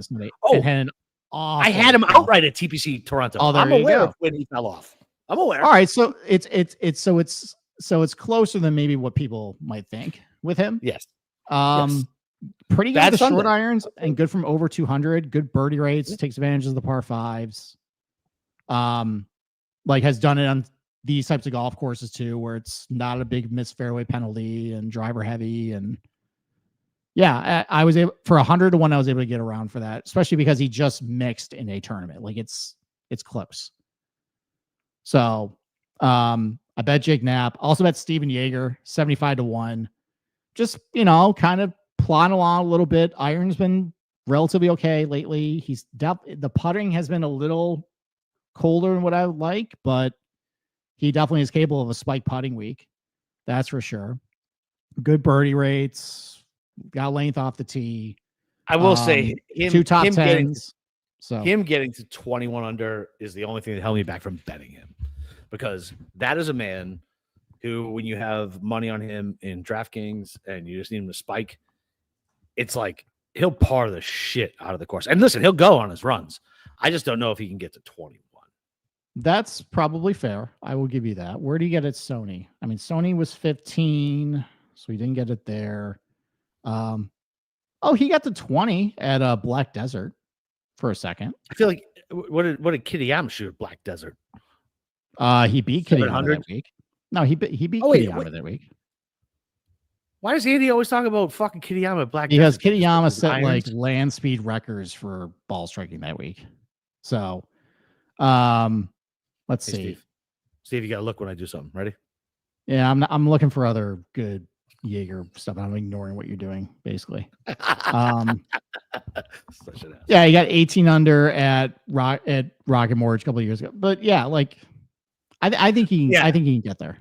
I had him outright at TPC Toronto. Oh, I'm aware of when he fell off. I'm aware. All right. So it's closer than maybe what people might think with him. Yes. Yes. Pretty good Bad with the short Sunday. irons and good from over 200. Good birdie rates. Takes advantage of the par fives. Like has done it on these types of golf courses too, where it's not a big missed fairway penalty and driver heavy. And yeah, I was able for 100-1. I was able to get around for that, especially because he just mixed in a tournament. Like it's close. So I bet Jake Knapp. Also bet Steven Yeager 75-1. Just kind of plodding along a little bit. Iron's been relatively okay lately. The putting has been a little colder than what I would like, but he definitely is capable of a spike putting week. That's for sure. Good birdie rates. Got length off the tee. I will say him, 2 top 10s. Him getting to 21 under is the only thing that held me back from betting him, because that is a man who, when you have money on him in DraftKings and you just need him to spike, it's like he'll par the shit out of the course. And listen, he'll go on his runs. I just don't know if he can get to 21. That's probably fair. I will give you that. Where do you get it, Sony? I mean, Sony was 15, so he didn't get it there. Oh, he got to 20 at Black Desert for a second. I feel like what did Kitayama shoot at Black Desert? He beat Kitayama 700? that week. No, he beat wait, Kitayama that week. Why does Andy always talk about fucking Kitayama at Black Because Desert? Kitayama set irons? like land speed records for ball striking that week. So, let's Hey, see. Steve, you gotta look when I do something. Ready? Yeah, I'm looking for other good Jaeger stuff. I'm ignoring what you're doing, basically. Such an ass. Yeah, he got 18 under at Rocket Mortgage a couple of years ago. But yeah, like I think he can get there.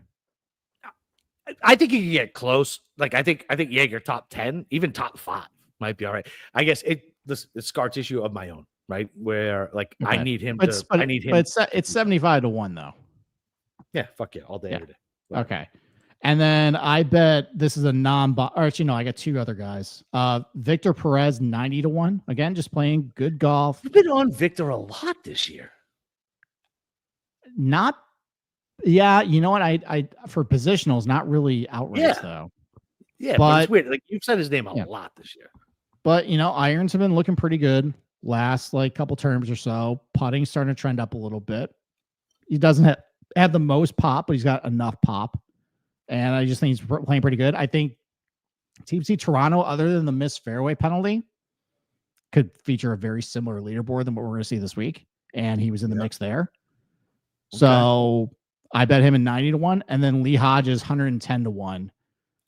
I think he can get close. Like I think Jaeger top 10, even top 5 might be all right. I guess the scar tissue of my own, right? Where like Okay. I need him But to. I need him. But it's 75 to 1 though. Yeah, fuck yeah, all day, Yeah. every day. Whatever. Okay. And then I bet this is a or actually no, I got 2 other guys. Victor Perez 90 to 1. Again, just playing good golf. You've been on Victor a lot this year. Yeah, you know what? I for positionals, not really outright though. Yeah, but But- it's weird. Like you've said his name a Yeah. lot this year. But irons have been looking pretty good last like couple terms or so. Putting's starting to trend up a little bit. He doesn't have the most pop, but he's got enough pop. And I just think he's playing pretty good. I think TPC Toronto, other than the missed fairway penalty, could feature a very similar leaderboard than what we're going to see this week. And he was in the mix there. So I bet him in 90 to 1. And then Lee Hodges 110 to 1.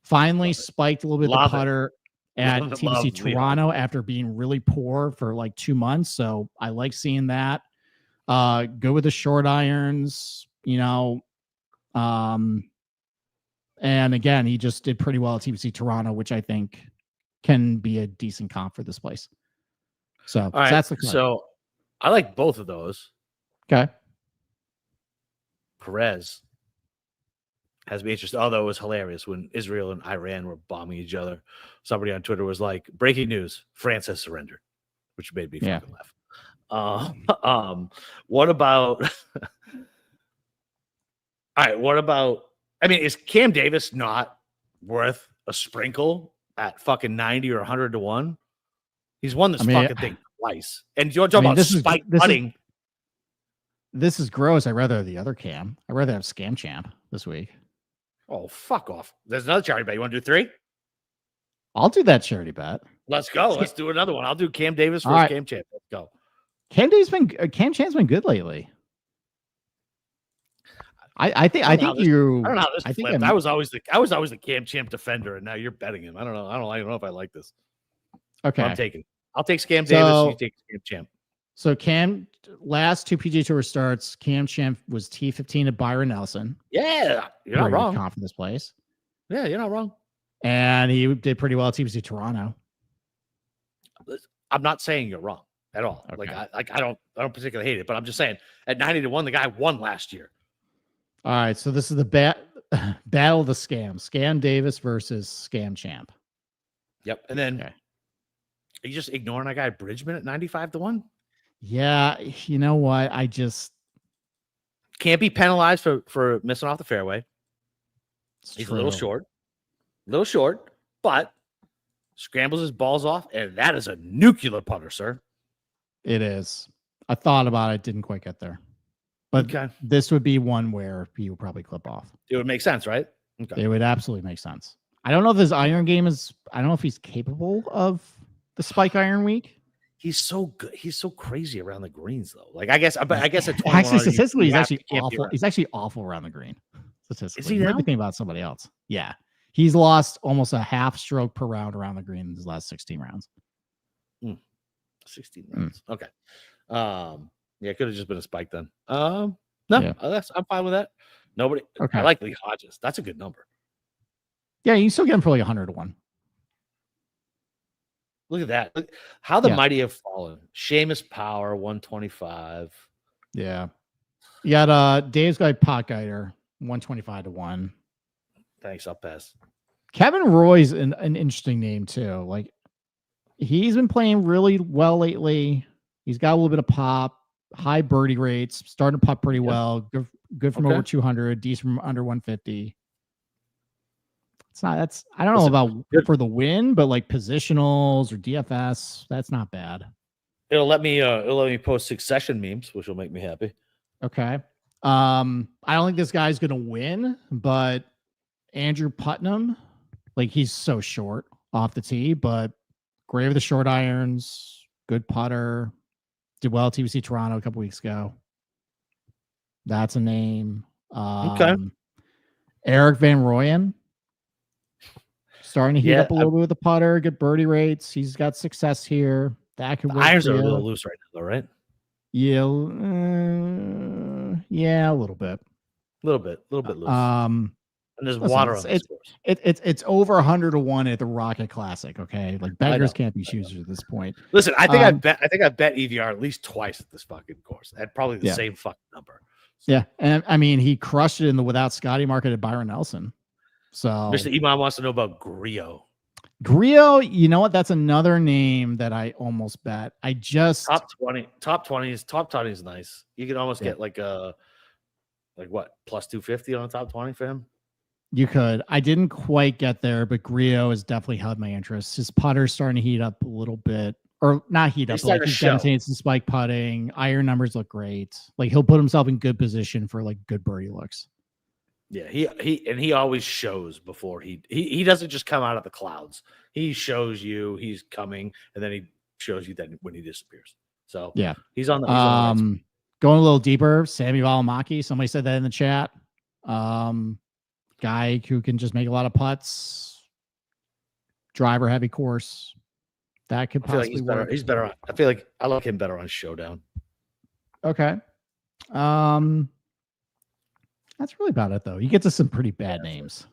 Finally spiked a little bit Love the putter at Love TPC Lee Toronto after being really poor for like 2 months. So I like seeing that. Go with the short irons, and again, he just did pretty well at TPC Toronto, which I think can be a decent comp for this place. So, All right. that's the card. So I like both of those. Okay. Perez has me interested, although it was hilarious when Israel and Iran were bombing each other. Somebody on Twitter was like, breaking news, France has surrendered, which made me fucking laugh. What about all right, what about is Cam Davis not worth a sprinkle at fucking 90 or 100 to 1? He's won this fucking thing twice. And you're talking about spike putting. This is gross. I'd rather have the other Cam. I'd rather have Scam Champ this week. Oh, fuck off. There's another charity bet. You want to do 3? I'll do that charity bet. Let's go. Let's do another one. I'll do Cam Davis versus Cam Champ. Let's go. Cam Champ's been good lately. I think I don't know how this I think flipped. I was always the Cam Champ defender, and now you're betting him. I don't know if I like this. Okay. I'll take Scam Davis. You take Scam Champ. So Cam, last 2 PGA Tour starts, Cam Champ was T15 at Byron Nelson. Yeah, you're not wrong. Comp for this place. Yeah, you're not wrong. And he did pretty well at TPC Toronto. I'm not saying you're wrong at all. Okay. I don't particularly hate it, but I'm just saying at 90 to 1, the guy won last year. All right, so this is the battle of the Scam Davis versus Scam Champ. Yep. And then are you just ignoring a guy Bridgman at 95 to 1? Yeah, you know what? I just can't be penalized for missing off the fairway. He's true. a little short, but scrambles his balls off, and that is a nuclear putter, sir. It is. I thought about it, didn't quite get there. But this would be one where he would probably clip off. It would make sense, right? Okay. It would absolutely make sense. I don't know if his iron game is, I don't know if he's capable of the spike iron week. He's so good. He's so crazy around the greens, though. Like, I guess at 21, actually, statistically, he's actually can't awful. He's actually awful around the green. Statistically. Is he You might now? be thinking about somebody else. Yeah. He's lost almost a half stroke per round around the green in his last 16 rounds. 16 rounds. Okay. Yeah, it could have just been a spike then. No, I'm fine with that. Nobody. Okay. I like Lee Hodges. That's a good number. Yeah, you can still get him for like 100 to 1. Look at that. Look how the mighty have fallen. Seamus Power, 125. Yeah. You got Dave's guy Pot Guider, 125 to 1. Thanks, I'll pass. Kevin Roy's an interesting name too. Like he's been playing really well lately. He's got a little bit of pop, high birdie rates, starting to putt pretty well. Good from over 200, decent from under 150. It's not. That's I don't know about for the win, but like positionals or DFS, that's not bad. It'll let me post Succession memes, which will make me happy. Okay. I don't think this guy's gonna win, but Andrew Putnam, like he's so short off the tee, but great with the short irons, good putter, did well at TBC Toronto a couple weeks ago. That's a name. Okay. Eric Van Rooyen, starting to heat up a little bit with the putter, good birdie rates. He's got success here. That could work. Irons are a little loose right now, though, right? Yeah, yeah, a little bit. A little bit loose. And there's water on this course. It's over 100 to 1 at the Rocket Classic. Okay, like beggars can't be choosers at this point. Listen, I think I bet EVR at least twice at this fucking course at probably the same fucking number. So. Yeah, and I mean he crushed it in the without Scotty market at Byron Nelson. So Mr. Iman wants to know about Griot. Griot, you know what? That's another name that I almost bet. I just top 20 is nice. You can almost get like what plus 250 on the top 20 for him. You could. I didn't quite get there, but Griot has definitely held my interest. His putter's starting to heat up a little bit, or not heat up. Like he's demonstrating some spike putting. Iron numbers look great. Like he'll put himself in good position for like good birdie looks. Yeah, he always shows before he doesn't just come out of the clouds. He shows you he's coming, and then he shows you that when he disappears. So yeah, he's on the going a little deeper. Sammy Valimaki, somebody said that in the chat. Guy who can just make a lot of putts, driver heavy course. That could possibly work. He's better. I feel like I like him better on Showdown. Okay. That's really about it though. You get to some pretty bad names.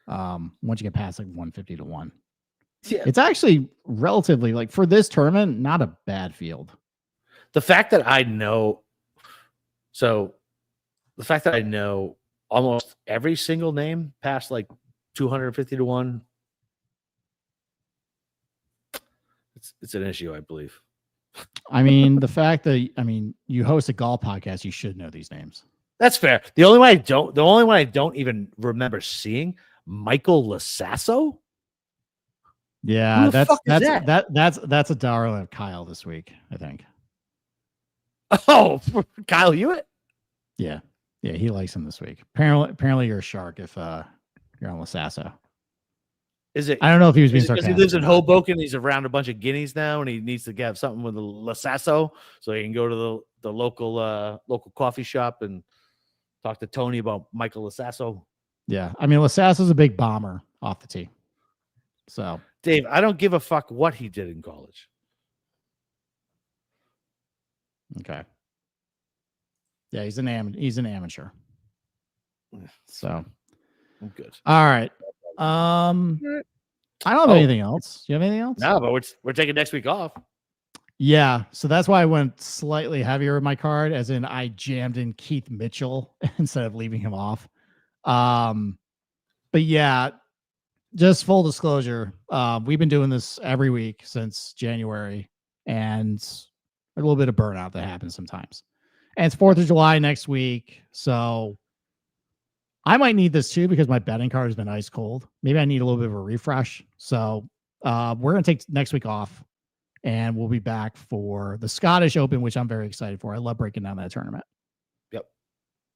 Once you get past like 150 to 1. Yeah. It's actually relatively like for this tournament, not a bad field. The fact that I know almost every single name past like 250 to 1. It's an issue, I believe. I mean, the fact that you host a golf podcast, you should know these names. That's fair. The only one I don't even remember seeing, Michael Lasasso. Yeah, that's a darling of Kyle this week, I think. Oh, Kyle Hewitt? Yeah, he likes him this week. Apparently you're a shark if you're on Lasasso. Is it? I don't know if he was being sarcastic. Because he lives in Hoboken, he's around a bunch of guineas now, and he needs to have something with the Lasasso, so he can go to the local coffee shop and talk to Tony about Michael Lasasso. Yeah, I mean Lasasso's a big bomber off the tee. So, Dave, I don't give a fuck what he did in college. Okay. Yeah, he's an amateur. So, I'm good. All right. I don't have anything else. Do you have anything else? No, but we're taking next week off. Yeah, so that's why I went slightly heavier with my card, as in I jammed in Keith Mitchell instead of leaving him off. But yeah, just full disclosure, we've been doing this every week since January, and a little bit of burnout that happens sometimes. And it's 4th of July next week, so I might need this too because my betting card has been ice cold. Maybe I need a little bit of a refresh. So we're going to take next week off, and we'll be back for the Scottish Open, which I'm very excited for. I love breaking down that tournament. Yep.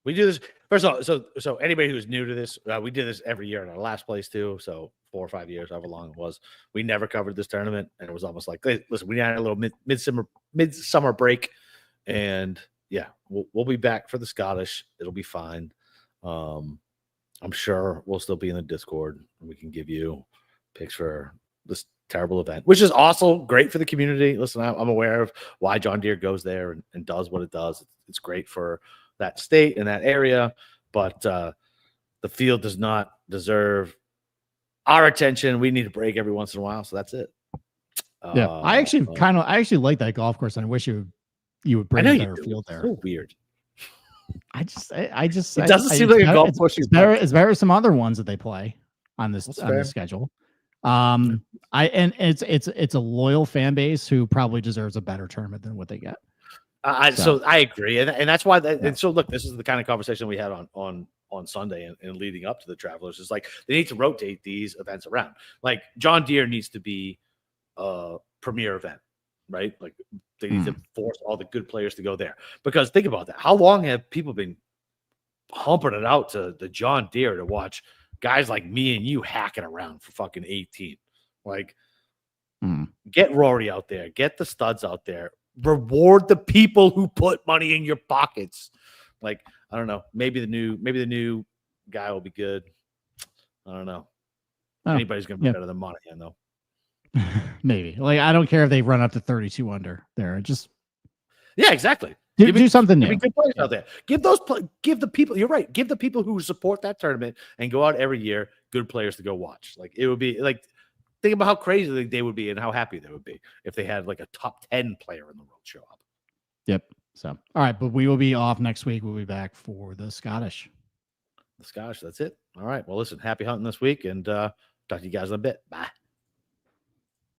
We do this. First of all, so anybody who's new to this, we did this every year in our last place too. So 4 or 5 years, however long it was, we never covered this tournament. And it was almost like, hey, listen, we had a little midsummer break, and yeah, we'll be back for the Scottish. It'll be fine. I'm sure we'll still be in the Discord, and we can give you picks for this terrible event, which is also great for the community. Listen, I'm aware of why John Deere goes there and does what it does. It's great for that state and that area, but the field does not deserve our attention. We need a break every once in a while, so that's it. Yeah, I actually like that golf course, and I wish you would bring a better field there. So weird. I just it doesn't seem like a golf course. It's better some other ones that they play on this schedule. It's a loyal fan base who probably deserves a better tournament than what they get. So I agree, and that's why. And so look, this is the kind of conversation we had on on Sunday and leading up to the Travelers. It's like they need to rotate these events around. Like John Deere needs to be a premier event, right? Like they need to force all the good players to go there. Because think about that. How long have people been humping it out to the John Deere to watch guys like me and you hacking around for fucking 18? Like, get Rory out there, get the studs out there, reward the people who put money in your pockets. Like, I don't know. Maybe the new guy will be good. I don't know. Anybody's gonna be better than Monahan though. Maybe. Like, I don't care if they run up to 32 under there. Just exactly. Do something new. Good players out there. Give the people. You're right. Give the people who support that tournament and go out every year good players to go watch. Like it would be like. Think about how crazy they would be and how happy they would be if they had like a top 10 player in the world show up. Yep. So, all right, but we will be off next week. We'll be back for the Scottish. That's it. All right. Well, listen, happy hunting this week and talk to you guys in a bit. Bye.